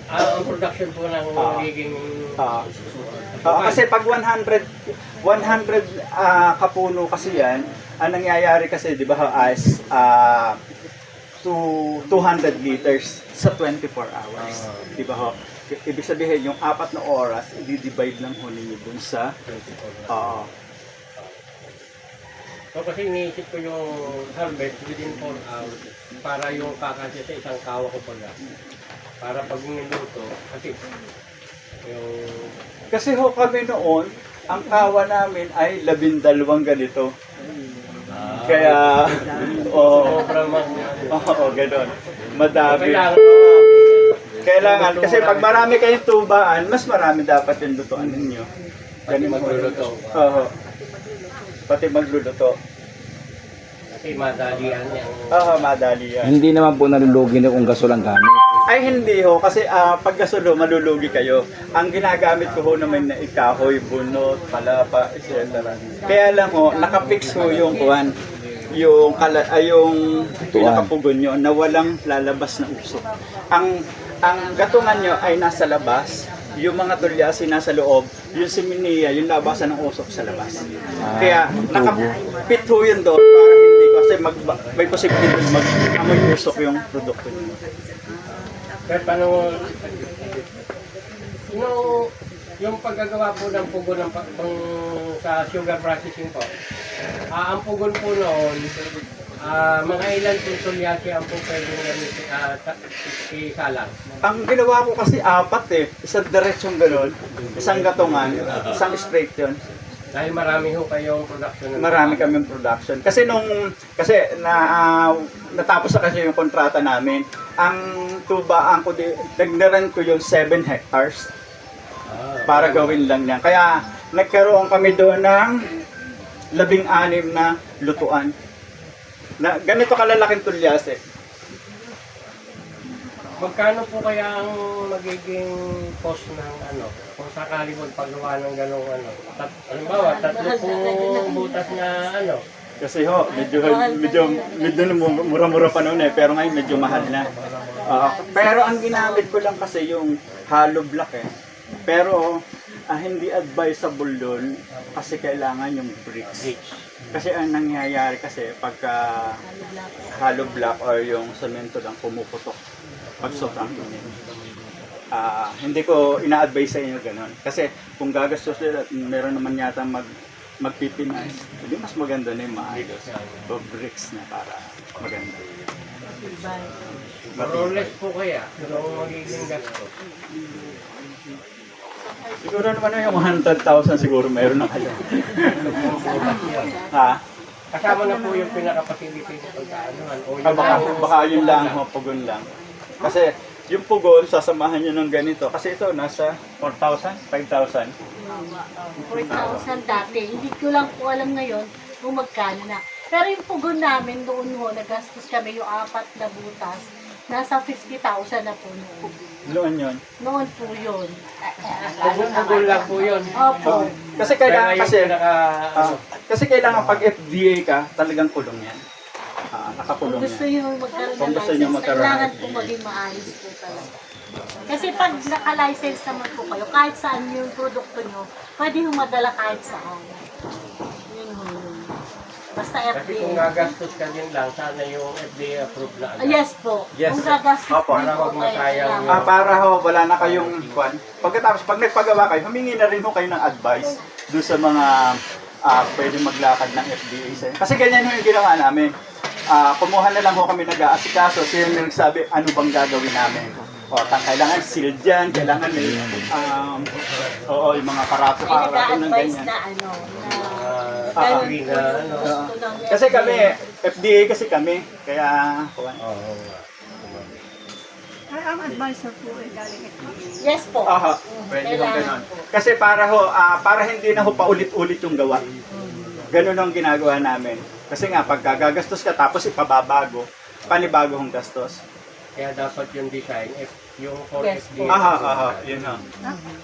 Ang production po ng magiging... kasi pag 100 kapuno kasi yan, ang nangyayari kasi, di ba, as 200 liters sa 24 hours. Di ba ho? Ibig sabihin, yung 4 na oras, i-divide lang ho ninyo dun sa... kasi iniisip ko yung harvest within 4 hours para yung kakasya sa isang kawa ko pala. Para pag niluto, kasi Kasi ho kami noon, ang kawa namin ay 12 ganito. Kaya, oo, gano'n. Madami. Kailangan, kasi pag marami kayong tubaan, mas marami dapat yung lutuan ninyo. Pati magluluto. Oo. Pati magluluto. Kasi madalian yan. Oo, madali yan. Hindi naman po nalulugi na kung gasol ang gamit. Ay hindi ho, kasi pag gasulo, malulugi kayo. Ang ginagamit ko ho naman na ikahoy, bunot, palapa, etc. Kaya lang ho, nakapix ho yung kuwan, yung pinakapugon nyo na walang lalabas na usok. Ang gatungan nyo ay nasa labas, yung mga tulyasi nasa loob, yung siminiya, yung labasan ng usok sa labas. Kaya nakapit ho yun doon para hindi kasi may posibilidad mag-amoy usok yung produkto nyo. Pero paano, yung paggagawa po ng pugon sa sugar processing po, ang pugon po noon, mga ilan po tulyasi ang po pwedeng isalang? Ang ginawa ko kasi 4 isang diretsong gano'n, isang gatungan, isang straight yun. Dahil marami ho kayong production. Marami kaming production. Kasi natapos na kasi yung kontrata namin. Ang tubaan ko, nagnaran ko yung 7 hectares para gawin lang niya. Kaya nagkaroon kami doon ng 16 na lutuan. Na, ganito kalalaking tulyase. Magkano po kaya ang magiging cost ng kung sakali magpagawa ng gano'ng halimbawa, 3 pong butas na Kasi ho, medyo mura-mura pa noon pero ngayon medyo mahal na. Pero ang ginamit ko lang kasi yung hollow block Pero hindi advisable doon kasi kailangan yung bricks. Kasi ang nangyayari kasi pagka hollow block or yung semento lang pumuputok pag sobrang init. Hindi ko ina-advise sa inyo ganun. Kasi kung gagastos nila at meron naman yata magpipinay, hindi mas maganda na yung maayos. O bricks na para maganda. Roles po kaya, kung magiging gastos. Siguro naman yung 100,000 siguro meron na kayo. Kasama na po yung pinaka-facility sa pagkaanuhan. Baka yun lang, pugon lang. Kasi yung pugon, sasamahan nyo ng ganito. Kasi ito, nasa 4,000, 5,000. 4,000 dati. Hindi ko lang po alam ngayon kung magkano na. Pero yung pugon namin doon ho, nagastos kami yung 4 na butas. Nasa 50,000 na po noon. Noon yun? Noon po yun. Pugon lang po yun. Opo. Kasi kailangan pag FDA ka, talagang kulong yan. Nakakulong Kung gusto yan. nyo magkaroon Kung ng gusto nyo license, magkaroon kailangan ng po maging maayos po talaga. Kasi pag naka-license naman po kayo, kahit saan yung produkto nyo, pwede yung madala kahit saan. Yun ho yun. Basta Kasi FDA. kung gagastos ka din lang, sana yung FDA approved na Yes po. Yes, Kung sir. gagastos Opo. din Para po wag kayo. masayang kailangan. Para wala na kayong kwan. Pagkatapos, pag nagpagawa kayo, humingi na rin ho kayo ng advice doon sa mga pwede maglakad ng FDA. Kasi ganyan yung ginawa namin. Kumuha na lang ho kami nag-aasikaso. Sila yung nagsabi, ano bang gagawin namin? Kailangan sealed dyan, kailangan may, yung mga karato-karato ng Nag-a-advise ganyan. na Kasi kami, FDA kasi kami, kaya Ang advisor po ay galing Yes po. pwede ho ganun. Kasi para hindi na ho paulit-ulit yung gawa. Ganun ang ginagawa namin. Kasi nga, pag gagastos ka tapos ipababago, panibago hong gastos. Kaya dapat yung design, yung for Yes, FDA. Yun ho.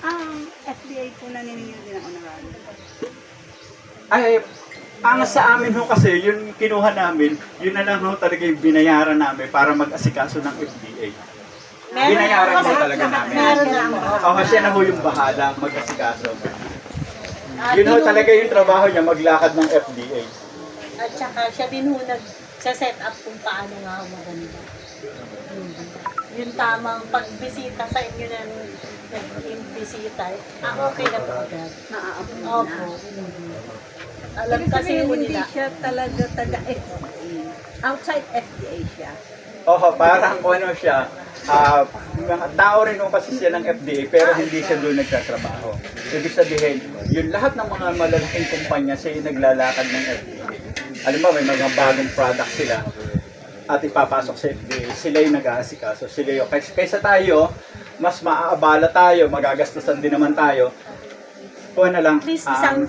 Ang FDA po naniningil din ang honorarium. Ang sa amin ho kasi, yun kinuha namin, yun na lang ho talaga yung binayaran namin para mag-asikaso ng FDA. Binayaran ho talaga namin. Siya na ho yung bahala mag-asikaso. Yun ho talaga yung trabaho niya, maglakad ng FDA. At saka siya din ho nag-set up kung paano nga maganda. Yung tamang pagbisita sa inyo ng nag-imbisita, okay na po agad. Opo. Alam kasi hindi nila. siya talaga taga-FDA. Outside FDA siya. Parang ano siya, mga tao rin ho kasi siya ng FDA pero hindi siya doon nagtatrabaho. Ibig sabihin, yun lahat ng mga malalaking kumpanya siya yung naglalakad ng FDA. Alam mo, may mga bagong product sila at ipapasok sa FDA, sila yung nag-aasikaso. Sila yung, kaysa tayo, mas maaabala tayo, magagastusan din naman tayo. Kuha na lang. At least isang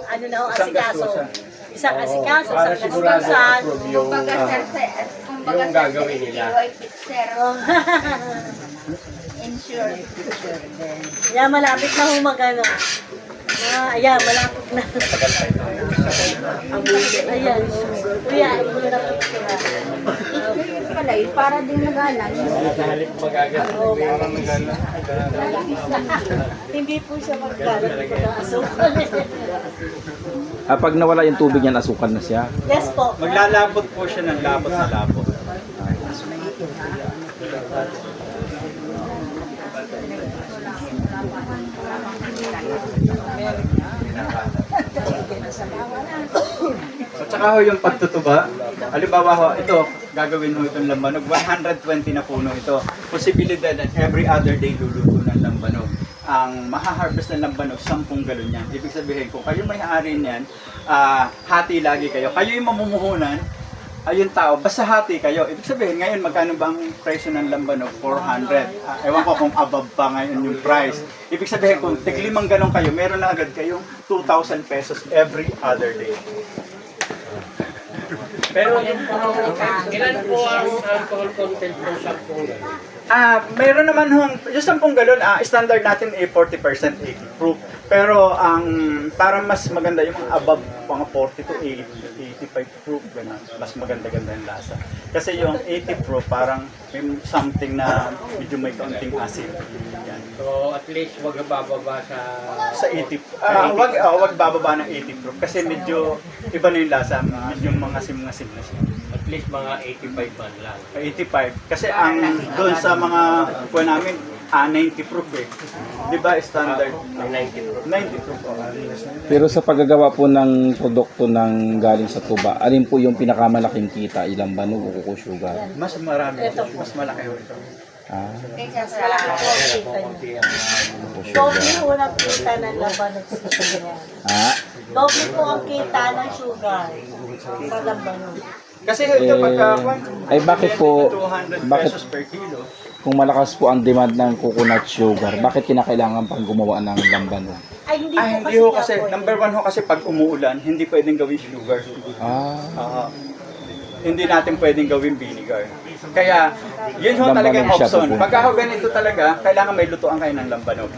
ano na ho, asikaso. gastusan. Isang asikaso, Para isang sigurado gastusan. approve yung, Kumbaga yung sir, gagawin nila. sir, insured. Kaya malapit na ho magano. Ayan, malapit na. Ayan. Kuya, ito na picture. Yun pala, para din nagalan. Sa halip magagastos, parang Hindi po siya magkalat ng asukal. Pag nawala yung tubig niyan, asukal na siya. Yes po. Maglalabot po siya ng labot na labot. At saka ho yung pagtutuba, halimbawa ho, ito, gagawin mo itong lambanog, 120 na puno ito. Posibilidad na every other day luluto ng lambanog. Ang maha-harvest ng lambanog, 10 galon yan. Ibig sabihin, kung kayo may-ari niyan, hati lagi kayo. Kayo yung mamumuhunan, ayun tao, basta hati kayo. Ibig sabihin, ngayon magkano bang presyo ng lambanog? 400. Ewan ko kung above pa ngayon yung price. Ibig sabihin, kung tig-5 galon kayo, meron na agad kayong 2,000 pesos every other day. Pero ilan po ang alcohol content ng 10 galon? Mayroon naman yung 10 galon, standard natin ay 40% 80 proof. Pero ang para mas maganda yung mga above mga 40 to 85 proof, ganun. Mas maganda-ganda yung lasa. Kasi yung 80 proof parang may something na medyo may kaunting acid. Yan. So at least wag bababa Sa 80. Wag bababa ng 80 proof kasi medyo iba na yung lasa, medyo mga sim-ngasim na siya. at least mga 85 man lang. 85. Kasi ang doon sa mga kuha namin, 90 proof eh. Di ba standard? 90 proof. 90 proof. Pero sa paggagawa po ng produkto ng galing sa tuba, alin po yung pinakamalaking kita? Ilang banog o kuko sugar? Mas marami. Mas malaki ho ito. Doble po ang kita ng labanog sa sugar. Doble po ang kita ng sugar sa labanog. Kasi ito pagka ay bakit po 200 bakit pesos per kilo. kung malakas po ang demand ng coconut sugar, bakit kinakailangan pang gumawa ng lambanog? Ay, hindi Hindi ho kasi, number one ho kasi pag umuulan, hindi pwedeng gawin sugar. Hindi natin pwedeng gawin vinegar. Kaya, yun ho talaga yung Lambanog siya option. po. Pagka ho ganito talaga, kailangan may lutuan kayo ng lambanog.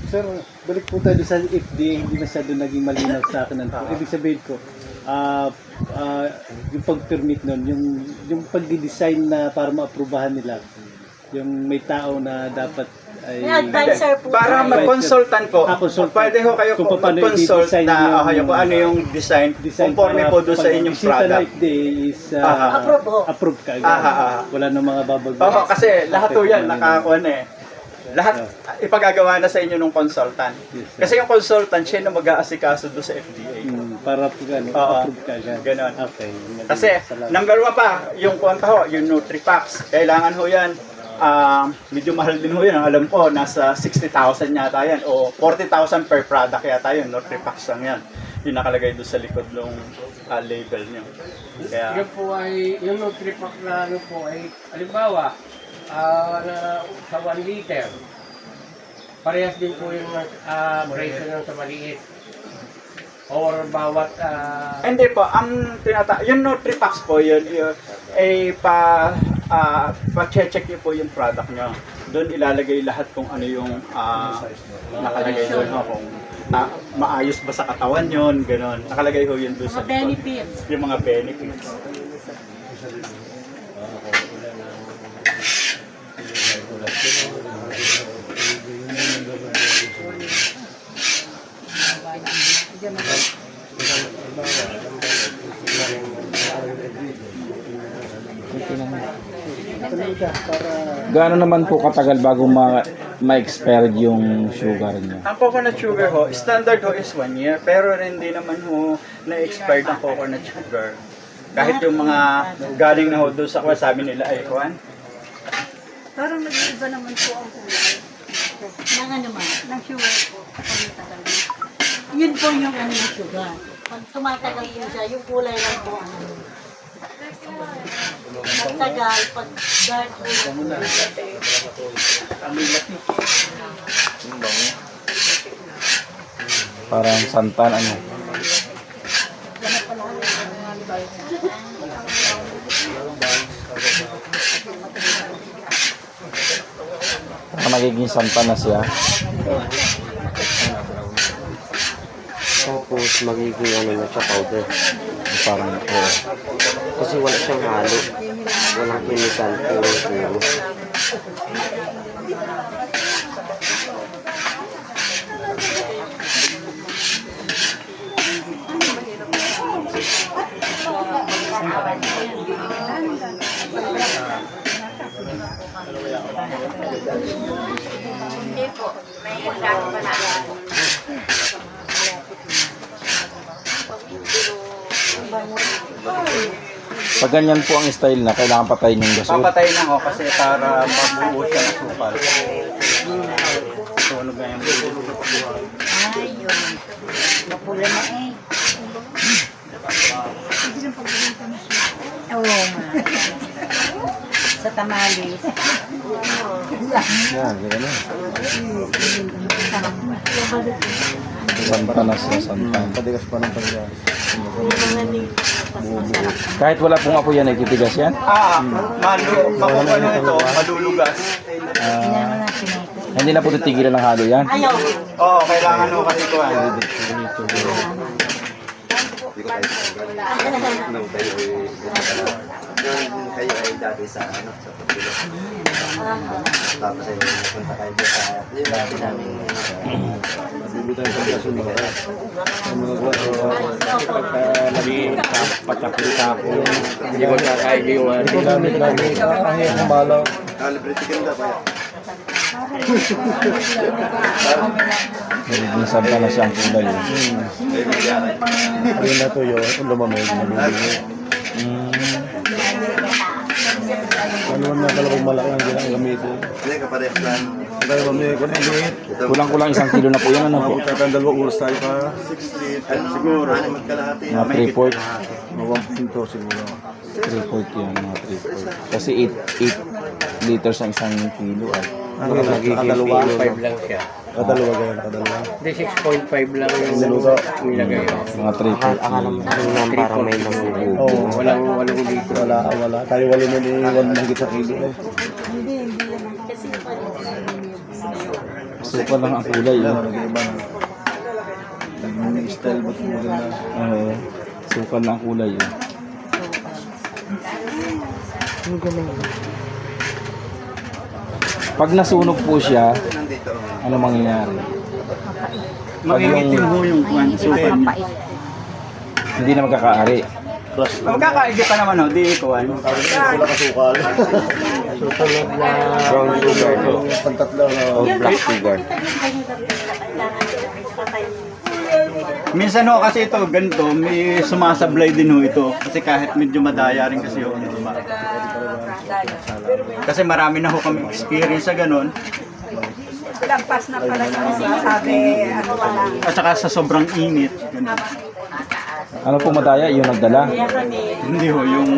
Sir, balik po tayo sa FDA, hindi masyado naging malinaw sa akin. Ibig sabihin ko, yung pag-permit nun, yung pag-design na para ma-aprobahan nila, yung may tao na dapat ay... May advisor po. Para mag-consultant po, pwede ho kayo Kung paano mag-consult i-design na yung- kung ano yung design conforme po doon sa inyong Bisita na product. FDA is approved ka agad. Wala nang mga babag. Oo, kasi lahat po yan, nakakuha na eh. Lahat ipagagawa na sa inyo ng consultant. Kasi yung consultant, siya na mag-aasikaso doon sa FDA. Para po gano'n, approved ka agad. Ganon. Okay. Kasi, number one pa, yung kuwanta ho, yung NutriPacks. Kailangan ho yan, medyo mahal din ho yan. Alam ko, nasa 60,000 yata yan. O 40,000 per product yata yun. NutriPacks lang yan. Yung nakalagay doon sa likod ng label nyo. Kaya, Yung po ay, yung Nutripack na ano po ay, halimbawa, sa 1 liter, parehas din po yung presyo ng sa maliit. Or bawat... hindi po, ang yung NutriPacks po yun, ay pa-check nyo po yung product nyo. Doon ilalagay lahat kung ano yung nakalagay doon. Kung maayos ba sa katawan yun, gano'n. Nakalagay ho yun doon sa Mga benefits. yung mga benefits. Gaano naman po katagal bago ma-expire yung sugar niya? Ang coconut sugar ho, standard ho is 1 year, pero hindi naman ho na-expired ang coconut sugar. Kahit yung mga galing na ho doon sa kwan, sabi nila ay kwan. Parang nag-iiba naman po ang kulay. Nang ano man? Ng sugar po. Pagtagal. Yun po yung ano ng sugar. Pag tumatagal po siya, yung kulay lang po ano. Nagtagal, pag dark po yung Parang santan, ano. Parang magiging santan na siya. Tapos magiging ano na siya, powder. Parang ito. Kasi wala siyang halo. Walang chemical po. Hindi po. May lahat pa na. Pag ganyan po ang style na, kailangan patayin yung gasol. Papatay na ho kasi para mabuo siya ng sukal. Sunog na yung ayun. Mapula na eh. Oo nga. Sa tamales. Yan, ganyan. Santan na siya, santan. Padigas pa ng pagyan. Kahit wala pong apo yan, ititigas yan? Makukuha ito, malulugas. Hindi na po titigilan ng halo yan? Ayaw. Oo, kailangan ho kasi ko. Kayo ay dati sa ano, sa Pagpilo. Tapos ay punta kayo sa yung dati namin. Bibitan sa kasunod. Ang mga pagka nagpapatapita ko. Hindi ko nakakain yung ano. Hindi ko namin ang balaw. Calibrate ka na ba? Magiging santan na siya ang kulay. Ayun na to yun. Ang lumamig. Ano na pala kung malaki ang gamitin? Hindi ka parehas lang. Kaya mamaya ko na yung Kulang-kulang 1 kilo na po yan. Ano po? Magkakang 2 oras tayo pa. 6 siguro. Ano magkalahati? Mga 3/4. Mga 1.2 siguro. 3/4 yan, mga 3/4. Kasi 8 liters ang 1 kilo ay. Ano nakadalawa? 5 lang siya. Kadalawa ganyan, kadalawa. Hindi, 6.5 lang yung nilagay. Mga 3/4. Parang may nangubo. Walang 8 litro. Wala. Tayo wala na ni 1 higit sa kilo. Super lang ang kulay. May style ba ito maganda? Oo. Super lang ang kulay. Pag nasunog po siya, ano mangyayari? Magigitim ho yung kwan, sukal. Hindi na magkakaari. Magkakaigi pa naman ho, di kwan. Sila kasukal. Susunod na Brown sugar to. Pantatlo na black sugar. Minsan ho kasi ito, ganito, may sumasablay din ho ito. Kasi kahit medyo madaya rin kasi ho. Diba? Kasi marami na ho kami experience sa ganun. Lampas na pala yung sabi, ano pa lang. At saka sa sobrang init. Ganun. Ano po madaya? Yung nagdala? Hindi ho, yung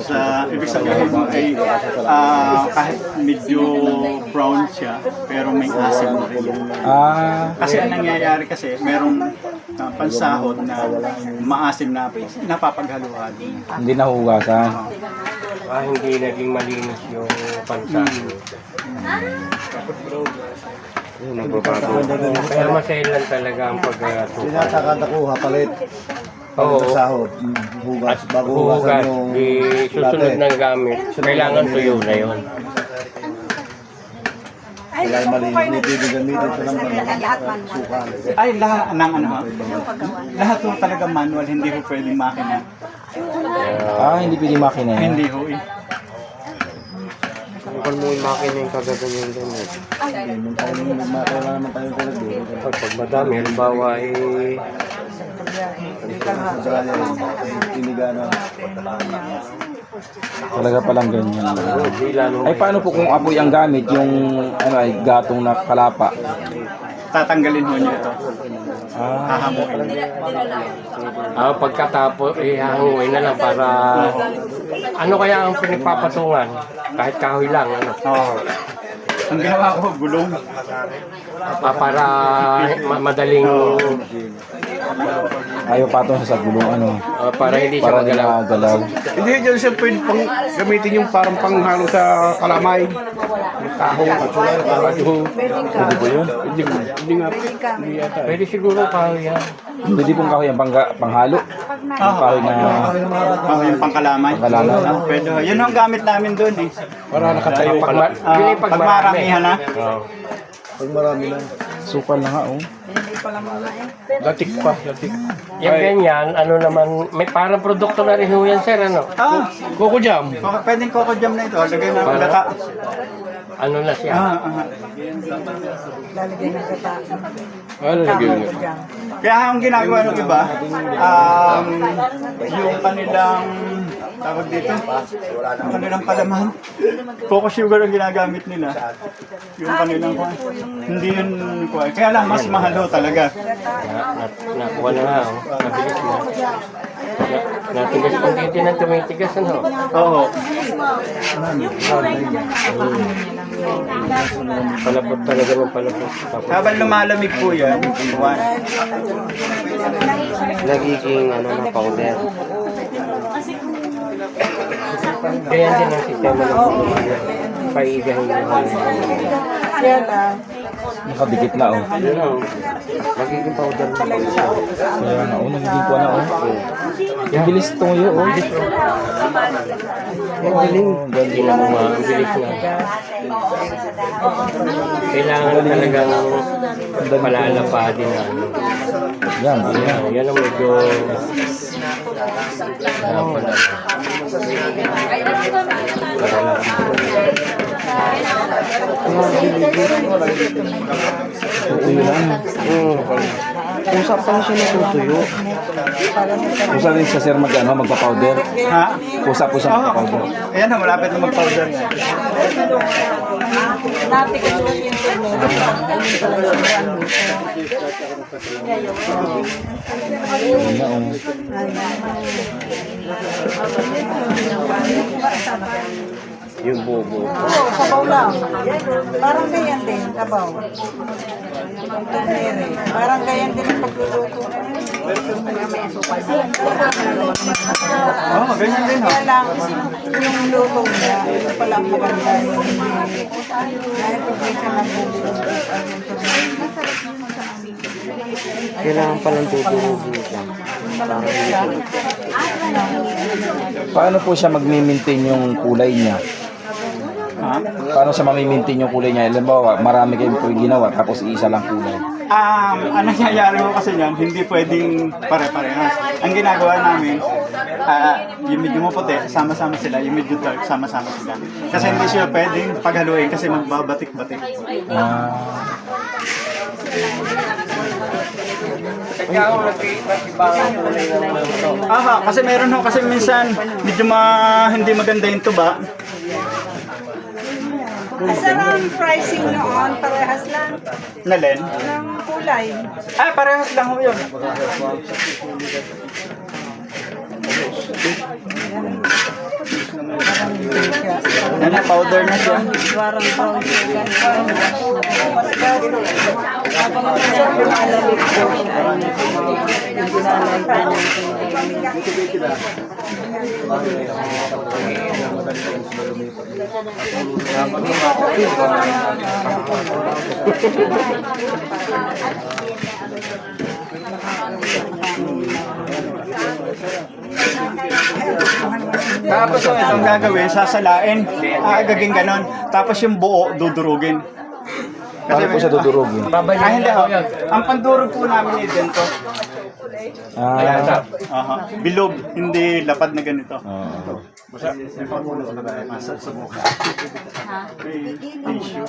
sa ibig sabihin mo ay kahit medyo brown siya, pero may asim na rin. Kasi ang nangyayari kasi, merong pansahod na maasim na napapaghaluhan. Hindi nahugasan. Hindi naging malinis yung pansahin. Kaya masailan talaga ang pagkakatupa. Sinatakakuha palit. Oo. Sahod. Hugas. Bago Hugas. hugasan yung Susunod ng gamit. Kailangan tuyo na yun. wala malinis. Hindi gamitin ito ng sukal. Ay, lahat ng ano ha? Lahat ho talaga manual, hindi ho pwedeng makina. Hindi pwedeng makina yan? Hindi ho eh. Kung mo yung makina yung kagaganyan ganyan. Wala naman tayong talaga. Pag madami, halimbawa Talaga palang ganyan. Ay, paano po kung apoy ang gamit, yung ano ay gatong na kalapa? Tatanggalin mo niyo ito. Hahamuin. Pagkatapos, ihanguin na lang para... Ano kaya ang pinagpapatungan? Kahit kahoy lang, ano? Oo. Ang ginawa ko, gulong. Para madaling... Ayaw patong sa gulong, ano? Para hindi siya Para magalaw. galaw. Hindi dyan siya pwede pang gamitin yung parang panghalo sa kalamay. Yung tahong at radyo. Pwede po yun? Hindi nga. Hindi yata. Pwede siguro kahoy yan. Pwede pong kahoy ang panghalo. Yung kahoy na... Yung pangkalamay. Pangkalamay. Pwede. Yun ang gamit namin doon eh. Para nakatayo ka na. Pag maramihan na. Pag marami lang. Sukal na nga, oh. Latik pa, latik. Yung ganyan, ano naman, may parang produkto na rin ho yan, sir, ano? Coco jam. Pwedeng coco jam na ito. Lagay na ang gata. Ano na siya? Lalagay ng gata. Ano lagyan niyo? Kaya ang ginagawa ng iba, yung kanilang tawag dito, yung kanilang palaman, coco sugar ang ginagamit nila. Yung kanilang hindi yun, kaya lang mas mahal ho talaga. Nakuha na nga, oh. Mabilis na. Natigas kung hindi na tumitigas, ano? Oo. Palapot talaga ng palapot. Habang lumalamig po yan, Nagiging, ano, na powder. Kaya din ang sistema ng paigahin ng Nakadikit na, oh. Nagiging powder na. Kaya nga, oh, nagiging kuha na, oh. Ang bilis tuyo, oh. Ang galing. Hindi na mo ang bilis na. Kailangan talagang palalapadin na, ano. Yan, yan ang medyo... Usap pa siya natutuyo. Kusa rin siya, sir, magpa-powder. Ha? Kusa po siya magpa-powder. Ayan na, malapit na mag-powder na. Natigas kasi yung tumulong. Ayun na, oh. Yung bobo. Oo, sabaw lang. Parang ganyan din, sabaw. Tonere. Parang ganyan din ang pagluluto. Oo, ganyan din ho. Kaya lang, yung luto niya, ito pala ang maganda. Dahil pag may siya nagbubuo. Kailangan palang tuturusin siya. Paano po siya mag-maintain yung kulay niya? Paano siya ma-maintain yung kulay niya? Halimbawa, marami kayong po ginawa, tapos isa lang kulay. Ang nangyayari mo kasi yan, hindi pwedeng pare-parehas. Ang ginagawa namin, yung medyo maputi, sama-sama sila, yung medyo dark, sama-sama sila. Kasi hindi siya pwedeng paghaluin kasi magbabatik-batik. Kasi meron ho, kasi minsan medyo hindi maganda yung tuba. Saan ang pricing noon? Parehas lang Nalen? ng kulay. Parehas lang ho yun. Yan na, powder na siya. Parang brown sugar. Habang ang lumalamig po, yung ginalagyan Tapos itong gagawin, sasalain, gagawin ganon. Tapos yung buo, dudurugin. Paano po siya dudurugin? Hindi ho. Ang pandurog po namin ay ganito. Ayan. Ah, Aha. Bilog, hindi lapad na ganito. oo. May pamulo ka ba? Masa sa mukha. May tissue.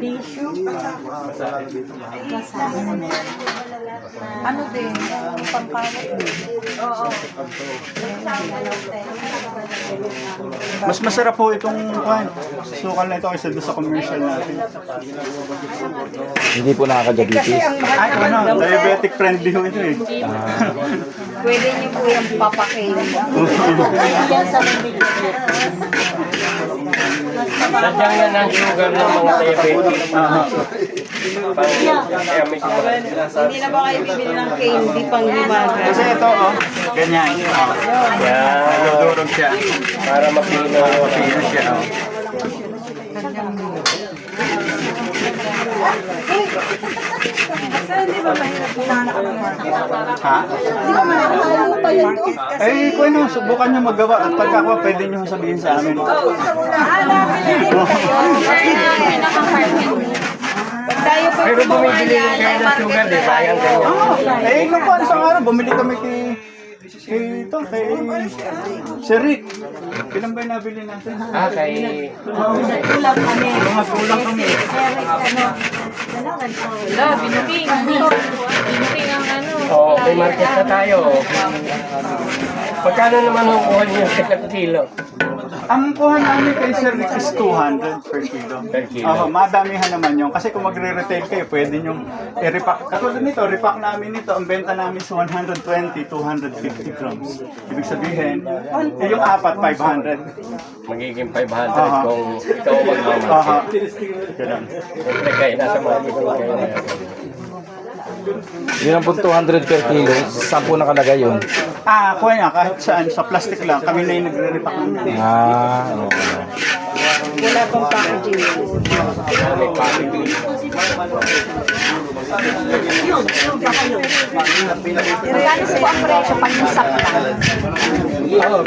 Tissue? Ano din? Pampawit din. Oo. Mas masarap po itong sukal na ito kaysa doon sa commercial natin. Hindi po nakaka-diabetes. Ay, ano, diabetic friendly ho ito eh. Pwede niyo po yung papakain mo. Yan sa bibig. Sadyang yan ang sugar ng mga diabetes. Hindi na ba kayo bibili ng candy pang limaga? Kasi ito, oh, ganyan. Yan. Nagdudurog siya. Para mapino. Mapino siya, oh. Ha? Eh, kung ano, subukan nyo magawa. At pagkakawa, pwede nyo sabihin sa amin. Tayo po Pero bumibili rin kayo ng sugar, di ba? Yan ganyan. Eh, nung po, isang araw, bumili kami kay Sir Rick. Kailan ba yung nabili natin? Ah, kay... Kulang kami. Mga kulang kami. Wala, binuting. Binuting ang ano. Oo, may market na tayo. Pagkano naman kukuha niyo sa kilo? Ang kuha namin kay Sir Rick is 200 per kilo. Per kilo. Madamihan naman yun. Kasi kung magre-retail kayo, pwede nyo i-repack. Katulad nito, repack namin nito. Ang benta namin is 120, 250 grams. Ibig sabihin, yung apat, 500. Magiging 500 kung ikaw magmamarket. Ganun. Siyempre kayo, nasa market kayo na. Yun ang po 200 per kilo. Saan po nakalagay yun? Kuha niya, kahit saan, sa plastic lang. Kami na yung nagre-repack namin. Oo. Wala pang packaging. May packaging. Regalo po ang presyo pag nisap lang. Oo,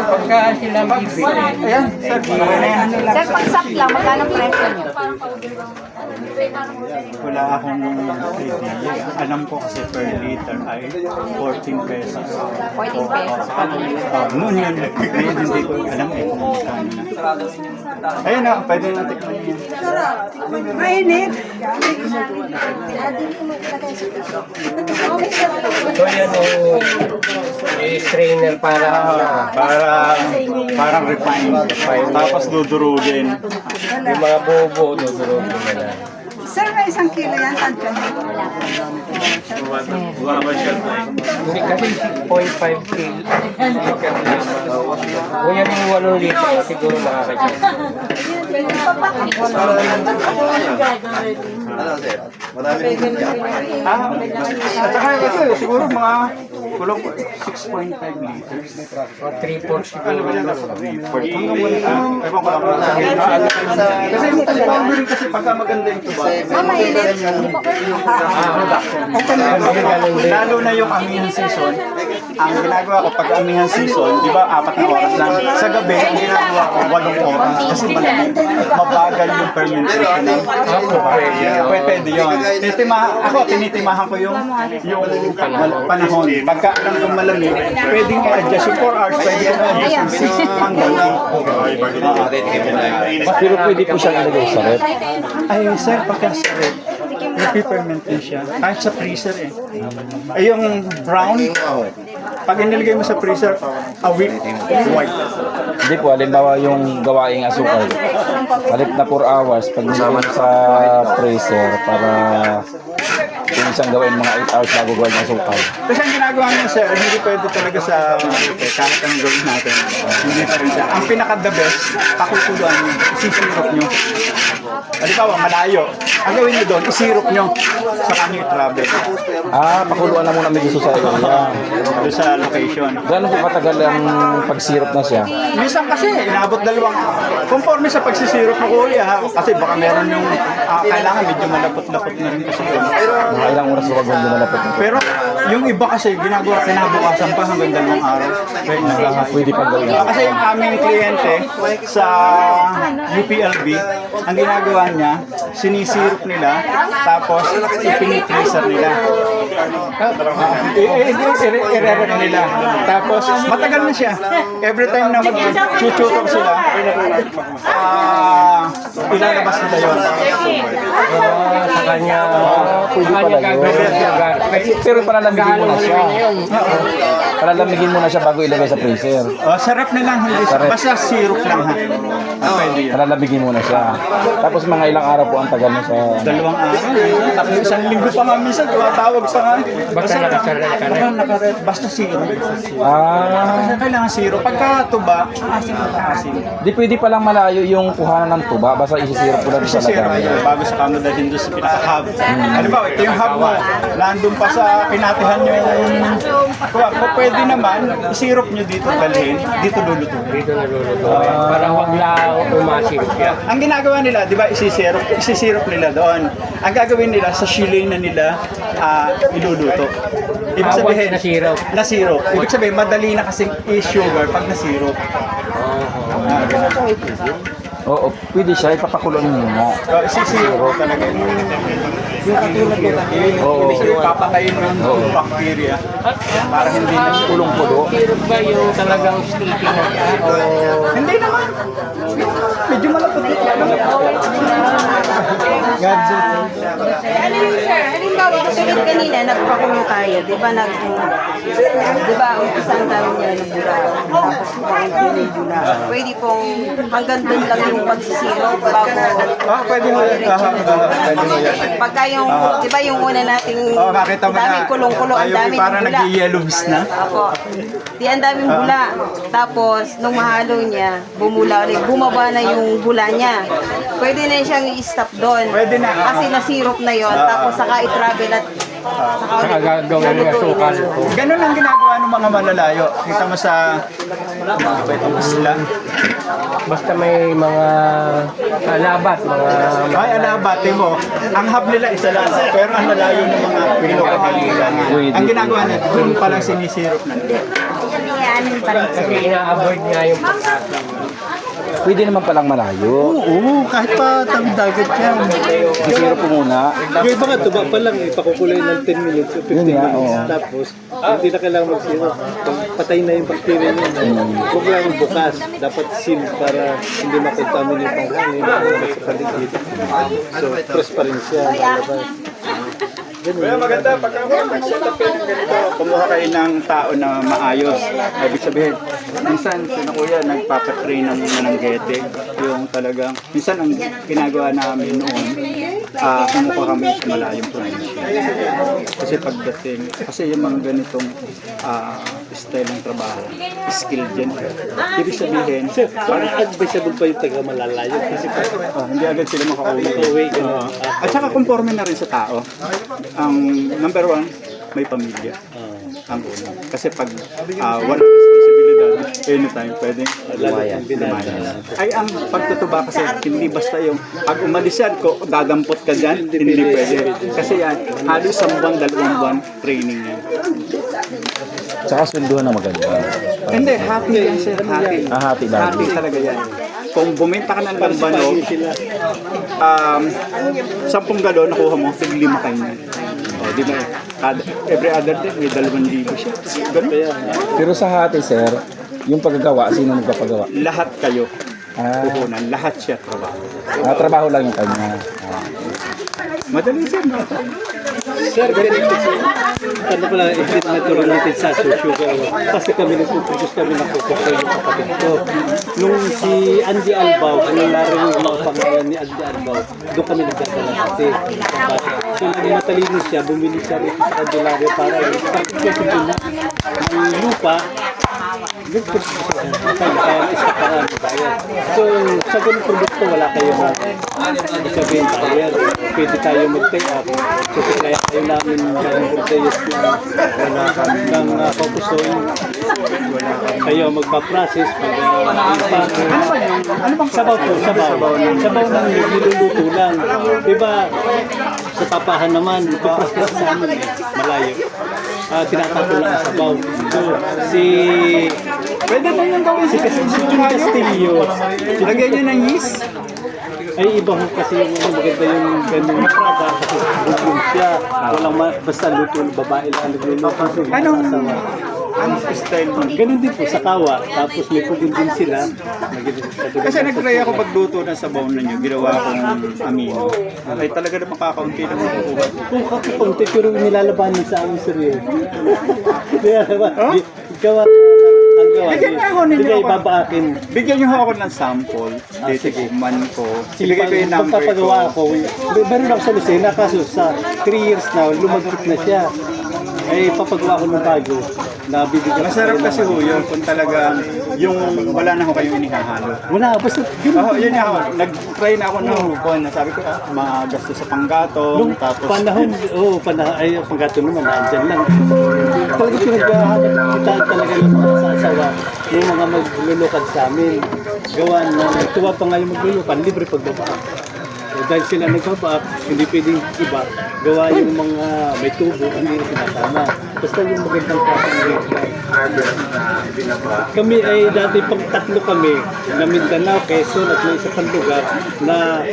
pagka sila bibili. Ayan, sir, Sir, pag sap lang, magkano ang presyo niyo? wala akong idea. Alam ko kasi per liter ay 14 pesos. 14 pesos. Noon yun. Ngayon hindi ko alam kung magkano na. Ayun na, pwede na tikman yun. Mainit. So yan yung strainer para Parang refined. Tapos dudurugin. yung mga bubo, dudurogin na lang. Sir, may 1 kilo yan. Tansya niyo. Hindi kasi 0.5 kilo. Kung yan yung 8 liter, siguro nakakasya. Ano, sir? Marami rin yan. At saka ito, siguro mga kulong 6.5 liters. 3/4 siguro. Ewan ko lang kung kasi yung compound rin kasi pagka maganda yung tuba. Lalo na yung amihan season. Ang ginagawa ko pag amihan season, di ba 4 na oras lang. Sa gabi, ang ginagawa ko 8 oras. Kasi malamig. Mabagal yung fermentation ng tuba. Pwede yun. Tinitimahan ko yung panahon. Pagka alam kong malamig, pwedeng i-adjust yung 4 hours, pwede i-adjust yung 6 hanggang. Pero pwede po siyang ilagay sa rep. Ay, sir, pagka sa rep, nag-ferment din siya. Kahit sa freezer eh. Ay, yung brown, pag inilagay mo sa freezer, a week, white. Hindi po, halimbawa yung gawaing asukal. Halit na 4 hours, pag nilagay mo sa freezer para yung isang gawin mga 8 hours bago gawin ng asukal. Kasi ang ginagawa niya, sir, hindi pwede talaga sa kahit ang gawin natin. Hindi pa rin siya. Ang pinaka-the best, pakukuluan niyo, isisirop niyo. Halimbawa, malayo. Ang gawin niyo doon, isirop niyo sa kanyo travel. Pakuluan na muna may gusto sa iyo. Doon sa location. Gano'n po katagal ang pagsirop na siya? Minsan kasi, inabot 2. Conforme sa pagsisirop mo, kuya, ha? Kasi baka meron yung kailangan medyo malapot-lapot na rin kasi. Mga ilang oras ba kung lumalapot? Pero yung iba kasi ginagawa kinabukasan pa hanggang 2 araw. Pwede pa gawin. Kasi yung aming kliyente sa UPLB, ang ginagawa niya, sinisirop nila, tapos ipinifreezer nila. i-re-rep nila. Tapos, matagal na siya. Every time na mag-tutor sila, ilalabas nila yun. Sa kanya, gagawin niya. Pero palalamigin mo na siya. Palalamigin mo na siya bago ilagay sa freezer. Sa rep na lang, hindi siya. Basta syrup lang ha. Pwede yun. Palalamigin mo na siya. Tapos mga ilang araw po ang tagal mo sa... 2 araw. Isang linggo pa nga minsan, tumatawag sa nga. Basta nakaret. Basta syrup. Ah. Kailangan syrup. Pagka tuba, asin. Di pwede palang malayo yung kuhanan ng tuba. Basta isisirap ko lang sa Syrup lagayan. yun, bago sa kamo dalhin doon sa pinaka-hub. Ano ba, ito yung hub mo. Nandun pa sa pinatihan nyo yung... Pwede naman, syrup nyo dito dalhin, dito lulutuin. Dito naluluto. Para huwag na umasin siya. Ang ginagawa nila, di ba, isisirup nila doon. Ang gagawin nila, sa chili na nila iluluto. Ibig sabihin, na-syrup. Ibig sabihin, madali na kasing i-sugar pag na-syrup. Oo, pwede siya. Ipapakulon mo muna. Isisirup talaga. Yung katulad nila, papatayin ng bacteria para hindi na kulong-kulo. Syrup ba yung talagang sticky na siya? Hindi naman. Medyo malapot. Ano yung sir? Halimbawa, katulad kanina, nagpakulo tayo. Di ba, umpisang tayo niya ng bula. Tapos bula. Pwede pong hanggang doon lang yung pagsisiro bago. Pwede mo yan. Pagka yung, di ba yung una nating makita mo na. daming kulong-kulo, ang daming Parang bula. nag-yellows na. Ako. Di ang daming bula. Tapos, nung mahalo niya, bumula ulit. Bumaba na yung bula niya. Pwede na siyang i-stop doon. Pwede na. Kasi na-syrup na yon. Tapos, saka i-travel at Saka gagawin niya sukal. Ganun ang ginagawa ng mga malalayo. Kita mo sa isla. Basta may mga alabat, Ay, alabatin mo. Ang hub nila isa lang. Pero ang lalayo ng mga pinakagalitan. Ang ginagawa nila, dun palang sinisirup na nila. Kasi ina-avoid nga yung pagkakita. Pwede naman palang malayo. Oo, kahit pa tawid dagat yan. Isisirap po muna. Yung iba nga, tuba pa lang, ipakukulay ng 10 minutes o 15 Yun nga, minutes. oo. Tapos, hindi na kailangan mag-syrup. Patay na yung bacteria niya. Huwag lang bukas. Dapat seal para hindi makontamin yung panghangin sa paligid. So, fresh pa rin siya. Kaya maganda, pagka mag-setup kayo ng ganito, kumuha kayo ng tao na maayos. Ibig sabihin, minsan, sino kuya, nagpapatrain ng mananggete. Yung talagang, minsan ang ginagawa namin noon, kumuha kami sa malayong probinsya. Kasi pagdating, kasi yung mga ganitong style ng trabaho, skill dyan. Ibig sabihin, Parang advisable pa yung taga malalayo. Kasi hindi agad sila makauwi. At saka conforme na rin sa tao. Ang number 1, may pamilya. Ang una. Kasi pag walang responsibilidad, anytime pwedeng lumayan. Ay, ang pagtutuba kasi hindi basta yung pag umalis yan, dadampot ka dyan, hindi pwede. Kasi yan, halos 1 buwan, 2 buwan training yan. Tsaka sweldohan na maganda. Hindi, happy yan sir, happy. Happy lagi. Happy talaga yan. Kung bumenta ka ng lambano, 10 galon, nakuha mo, 5 kayo na. O, di ba? Every other day, may 2,000 siya. Ganun. Pero sa hati, sir, yung paggagawa, sino magpapagawa? Lahat kayo. Puhunan, lahat siya trabaho. Trabaho lang yung kanya. Madali sir, no? Sir, ganito ano pala, hindi natural natin sa sugar. Kasi kami nagpuproduce kami ng cocoa yung kapatid ko. Nung si Andy Albao, nangyari yung mga pangalan ni Andy Albao, doon kami nagdadala kasi. So, naging matalino siya, bumili siya rin sa Candelaria para yung pagkakasipin ng lupa, kaya isa para bayan. So, sa ganung produkto, wala kayong sabihin buyer. Pwede tayo mag-take up. So, kaya tayo namin ng purchase ng focus on. Kayo magpa-process, sabaw po, sabaw ng niluluto lang. Diba, sa papahan naman, magpa-process sa amin, malayo. Tinatapo lang ang sabaw. So, pwede na yung gawin si Castillo. Lagyan nyo ng yeast. Ay, iba ho kasi yung maganda yung ganun na Prada kasi bugong siya. Walang basta luto ng babae lang nagluluto. Anong style mo? Ganun din po sa kawa. Tapos may pugon din sila. Kasi nag-try ako pagluto ng sabaw ninyo, ginawa akong amino. Ay talaga naman kakaunti na makukuha. Kung kakapunti, pero nilalabanan sa aming serye. Kaya naman, gawa ang gawa. Bigyan niyo ako ninyo Hindi ako. ibabaakin. Bigyan niyo ako ng sample. Titikman ko. Ibigay ko yung number ko. Magpapagawa ako. Meron ako sa Lucena, kaso sa 3 years na, lumagkit na siya. Ay, papagawa ko ng bago. Nabibigyan ko Masarap kayo kasi ng- ho yun kung talagang yung wala na ho kayong inihahalo. Wala, basta Oo, yun nga ho. Nag-try na ako ng hukon. Sabi ko, magastos sa panggatong. Tapos, Panahon, ay, pagkato naman, nandyan lang. Talaga pinaghahanap kita talaga yung mga sasawa, yung mga maglulukad sa amin. Gawa na, tuwa pa nga yung maglulukad, libre pagbabaan. So, dahil sila nagbabak, hindi pwedeng iba, gawa yung mga may tubo, hindi na sinasama. Basta yung magandang klaseng lukad. Kami ay dati pang 3 kami, na Mindanao, Quezon at may isa pang lugar na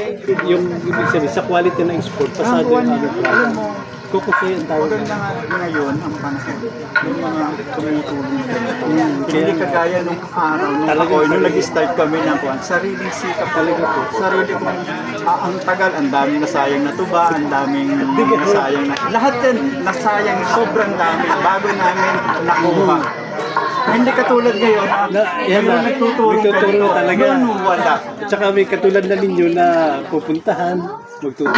yung ibig sabihin sa quality ng export, pasado yung aming product. Kukusay ang tawag maganda nga ngayon ang panahon. Yung mga tumutulong hindi kagaya nung araw, nung Talaga, ako, nung nag-start kami ng kuwan, sariling sikap talaga po. Sarili kong, ang tagal, ang daming nasayang na tuba, ang daming nasayang na, lahat yan nasayang, sobrang dami, bago namin nakuha. Hindi katulad ngayon, yan na, nagtuturo talaga. Noon wala. At saka may katulad na ninyo na pupuntahan, magtuturo.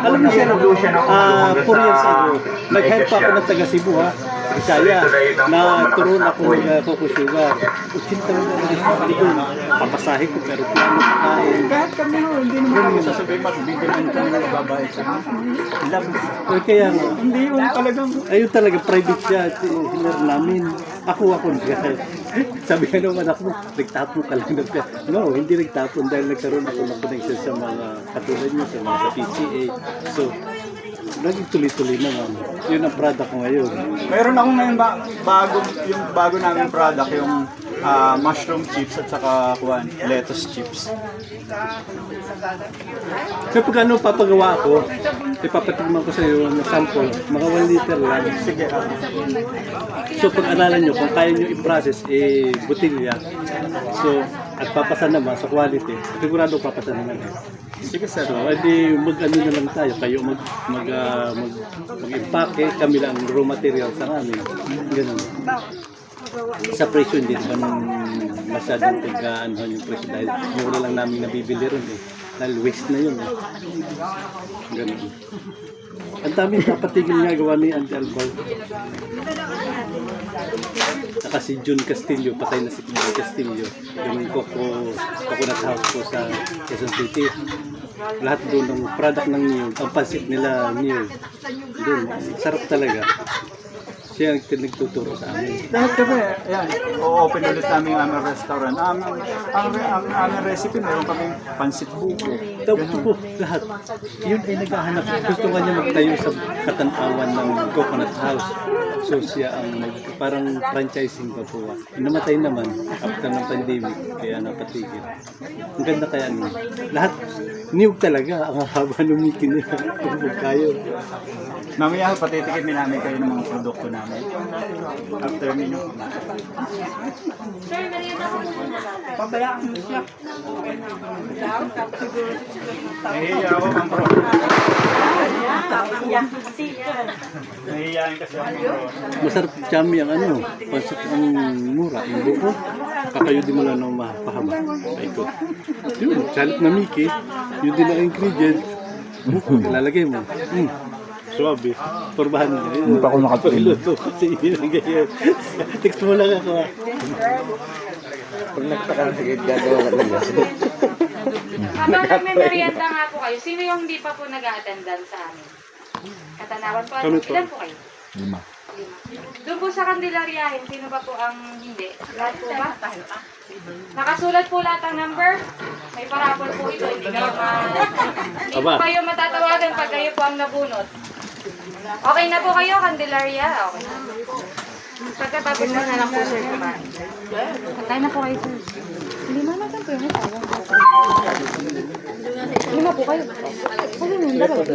Alam niyo siya, 4 years ago, nag-help pa ako ng taga Cebu ha, Bisaya, na turuan ako ng Coco Sugar. 80 na hindi ko papasahe ko pero plano kain. Kahit kami ho, hindi naman ako sasabihin magbibigyan kami ng babae sa Kaya nga, hindi yun talagang ayun talaga, private siya, hinar namin. Ako, sabi nga naman ako, nagtapon ka lang ng pera. No, hindi nagtapon dahil nagkaroon ako ng connection sa mga katulad niyo, sa mga sa PCA. So, naging tuloy-tuloy naman. Yun ang product ko ngayon. Meron ako ngayon yung bago namin product, yung mushroom chips at saka lettuce chips. Kapag ano papagawa ako, ipapatigman ko sa iyo ng sample, mga 1 liter lang. Sige. So pag-aralan nyo, kung kaya nyo i-process, butilya. So, at papasa naman sa quality, sigurado papasa naman. Sige sir. So, edi mag-ano na lang tayo, kayo mag-impake, kami lang raw material sa amin. Ganun. Sa presyo hindi naman masyadong pagka-anuhan yung presyo dahil mura lang namin nabibili rin eh. Dahil waste na yun eh. Ganun. Ang daming kapatigil nga gawa ni Andy Albaw. Saka si June Castillo, patay na si June Castillo. Yung coconut house ko sa Quezon City. Lahat doon ng product ng New, ang pansit nila New. Doon, sarap talaga. Siya ang nagtuturo sa amin. Lahat kami, yan, o-open ulit namin yung aming restaurant. Ang aming recipe, meron kaming pansit buko. Ito po, lahat. Yun ay naghahanap. Gusto nga niya magtayo sa Katanawan ng Coconut House. So siya ang parang franchising pa po. Namatay naman after ng pandemic, kaya napatigil. Ang ganda kaya ano. Lahat, niyog talaga. Ang haba numikin nila. Kung kayo. Mamaya patitikin namin kayo ng mga produkto namin. After ninyo. Sir, merienda ko muna. Pabayaan mo siya. Nahihiya ako ang pro. Nahihiyain kasi ako. Masarap chami ang ano, pansit ang mura, yung buko. Kakayo di mo lang ng mapahaba. Paikot. Yun, salit na Mickey, yun din ang ingredient. Buko, ilalagay mo. Suwabe. Porbahan mo. Hindi pa ako nakatulog. Luto kasi yun ang ganyan. Text mo lang ako. Pag nagtakaligid, gagawa ka lang yan. Habang nagme-merienda nga po kayo, sino yung hindi pa po nag-a-attendan sa amin? Katanawan po. Kami po. Ilan po kayo? 5. Doon po sa Candelariahin, sino ba po ang hindi? Lahat po ba? Nakasulat po lahat ang number. May parapol po ito. Hindi po kayo matatawagan pag kayo po ang nabunot. Okay na po kayo, Candelaria? Okay na. Pagkatapos na lang po, sir, kumain. Kain na po kayo, sir. Hindi naman po yung kayo. Ano yung dalawa?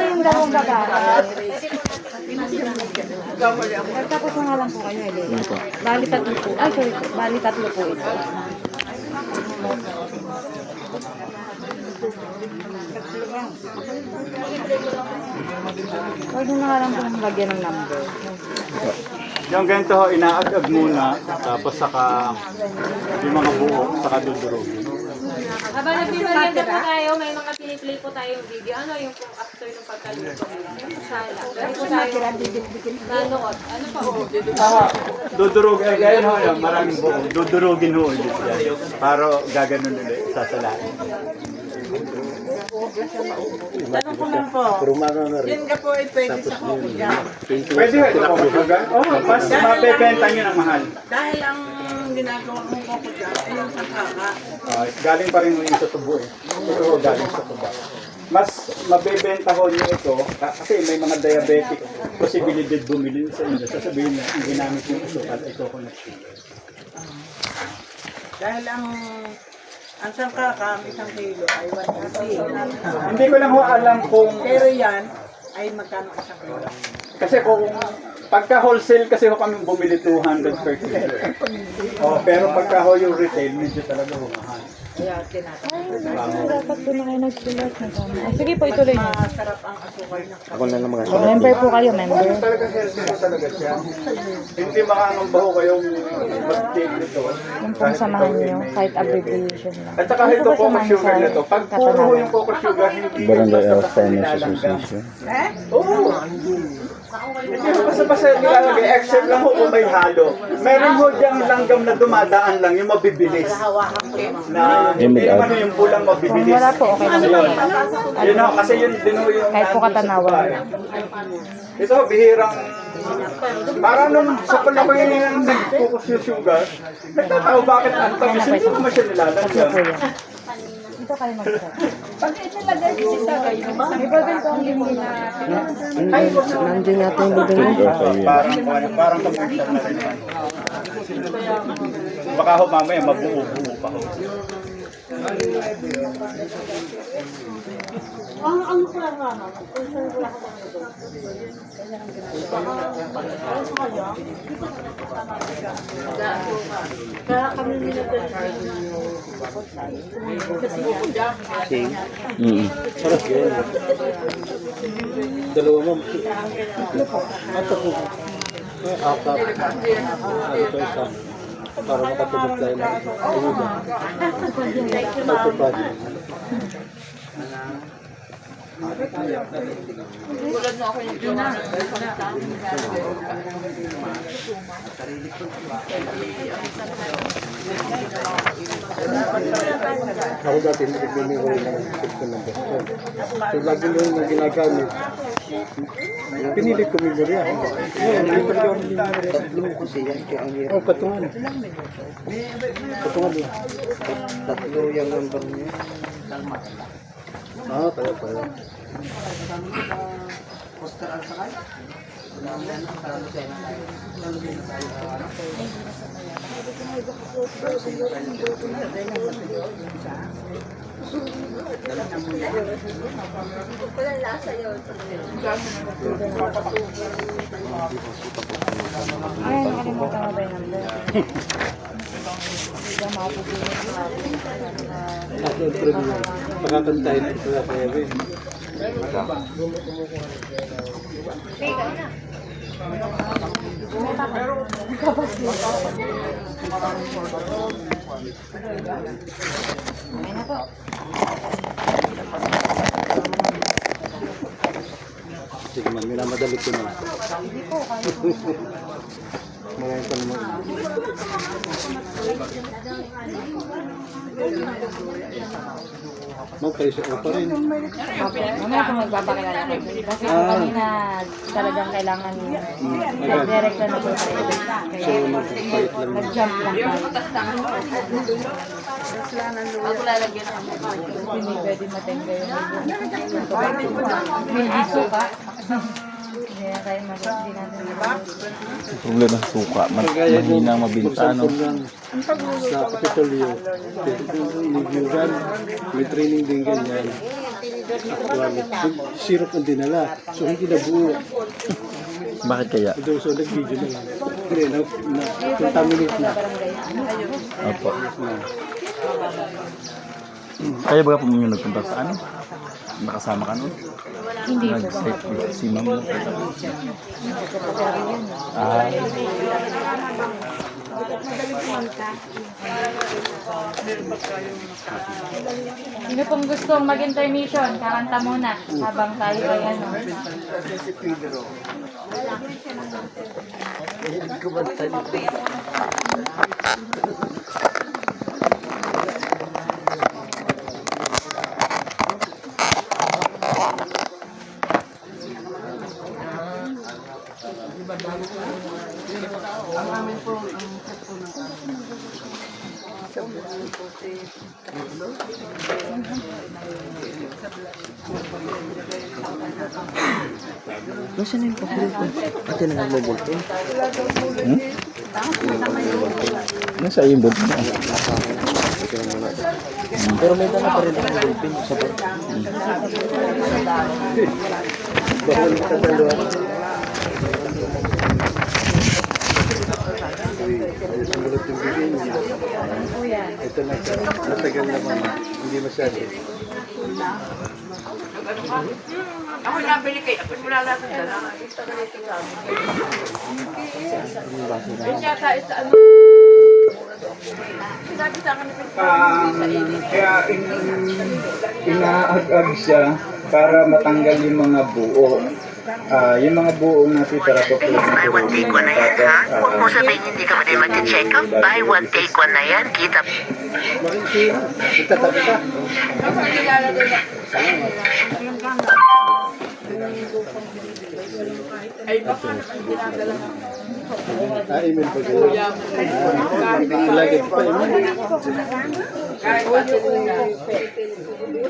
Yung dalawang babae. Tapos na nga lang po kayo, Elena. Bali tatlo po. Sorry po. Bali tatlo po ito. Huwag na nga lang po lagyan ng number. Yung ganito ho, inaagag muna, tapos saka yung mga buo, saka dudurugin. Habang nagpipalianda po tayo, may mga piniplay po tayong video. Ano yung kung after ng pagkaluto? Sala. Gano'n po tayo nanood. Ano pa? Dudurugin, gaya ho yan, maraming buo. Dudurugin ho ulit yan. Para gaganon ulit, sasalain. Tanong ko lang po. Yun ka po ay pwede sa kukuya. Pwede ho, ito po magkagan. Mas mabebenta nyo ng mahal. Dahil ang ginagawa kong kukuya ay yung sangkaka. Galing pa rin ho yung sa tubo eh. Ito ho, galing sa tubo. Mas mabebenta ho nyo ito, kasi may mga diabetic posibilidad bumili sa inyo. Sasabihin nyo, ang ginamit yung isukal, ito ko nag-sugar. Dahil ang sangkaka, isang kilo ay 150. Hindi ko lang ho alam kung... Pero yan ay magkano isang kilo. Kasi kung pagka wholesale kasi ho kami bumili 200 per kilo. Pero pagka ho yung retail, medyo talaga mahal. Kaya tinatanong. Dapat po na kayo nagsulat na tama. Sige po, ituloy niyo. Masarap ang asukal ng Ako na lang mga Member po kayo, member. Talaga healthy ho talaga siya. Hindi makangamba ho kayong mag-take nito. Yung pong samahan niyo, kahit abbreviation lang. At saka ito coco sugar na to. Pag puro ho yung coco sugar, hindi Barangay nyo Health Farmers Association. Oo. Hindi ho basta-basta nilalagay. Except lang ho kung may halo. Meron ho diyang langgam na dumadaan lang, yung mabibilis. Na hindi naman yung pulang mabibilis. Wala po, okay lang po. Yun ho, kasi yun din ho yung... Kahit po katanawan. Ito ho, bihirang... Parang nung sa palabayin yung nag-focus yung sugar, nagtatao bakit ang tapos hindi naman siya nilalagyan. Ito kayo mag-start. Pag itilagay si Saga, yung mga Iba din po ang hindi na... nandiyan yata yung bibili. Parang commercial na rin naman. Baka ho mamaya mabuo-buo pa ho. Ang programa, kung saan wala ka kaya kami minadala kasi Sarap yun. Dalawa mo. Ito po. Apat. Ito isa. Para makatulog tayo ng tulugan. Ito pa. Tulad mo ako yung Juna. Ako dati hindi ko ng cellphone number. So lagi lang yung ginagamit. Pinili ko memorya. Hindi pa rin ako memorya. Tatlong kasi yan. Oh, patungan. Patungan mo. Tatlo yung number niya. Kaya pala. Oscar ang sakay. Walang lasa yun. Ay, nakalimutan mo ba yung number? Hindi ka makapupunin sa akin. Ako ang preview. Pagkakantahin ko sa Kevin. Ay na po. Sige man, minamadali ko na. Hindi po, kayo. Mga ito naman. Kayo sa pa rin. Okay, mamaya po magpapakilala ko. Kasi po kanina talagang kailangan direct na po tayo. Kaya nag-jump lang tayo. Ako lalagyan ng mukha. Hindi pwede matengga yung may iso ka. Problema sa suka, mahinang mabinta, no? Sa Kapitolyo, Niguran, may training din ganyan. Syrup ang dinala, so hindi na buo. Bakit kaya? So nag-video na lang. Hindi, contaminate na. Opo. Kaya ba po yung nagpunta sa ano? Nakasama ka nun? Hindi po. Nag-set with si ma'am. Ah. Sino pong gustong mag-intermission? Kakanta muna habang tayo ay ano. Nasaan yung pakul ko? Pati na nagbubulto. Nasa yung board mo. Pero may dala pa rin ang bulpin sa bar. Bawal ka dalawa. Sumulat yung bigay niya. Ito na siya. Matagal naman. Hindi masyado. Ako nabili kay, ako wala lang sa dala. Yata isa ano. Sinabi sa akin Kaya inaag-ag siya para matanggal yung mga buo. Yung mga buo na titira po po. Buy one take one na yan, ha? Huwag mo sabihin hindi ka pa din mag-check up. Buy one take one na yan. Kita. Itatabi ka. Ako kilala din. Ay, baka naman ginagala ng Email pa kayo. Lagi pa email. kahit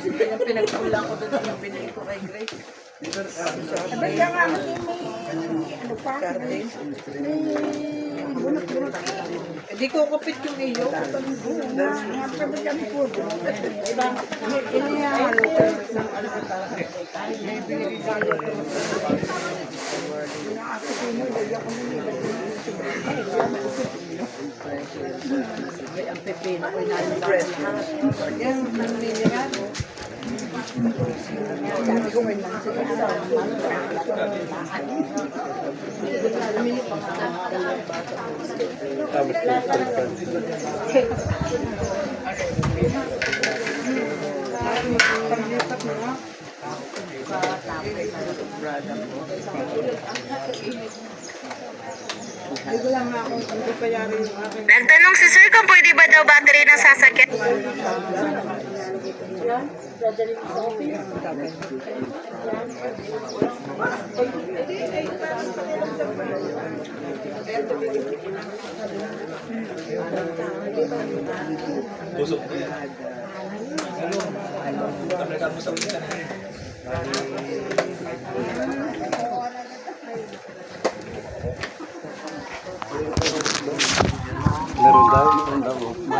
pati yung pinagkulang ko doon yung binili ko kay Grace. Sabi ka nga, ano pa? Hindi ko kapit yung iyo. Ang pepino ko inalibas lahat. Yan, ang mineral. Sabi ko, may lang sila. Nagtanong si sir kung pwede ba daw battery ng sasakyan. Meron daw.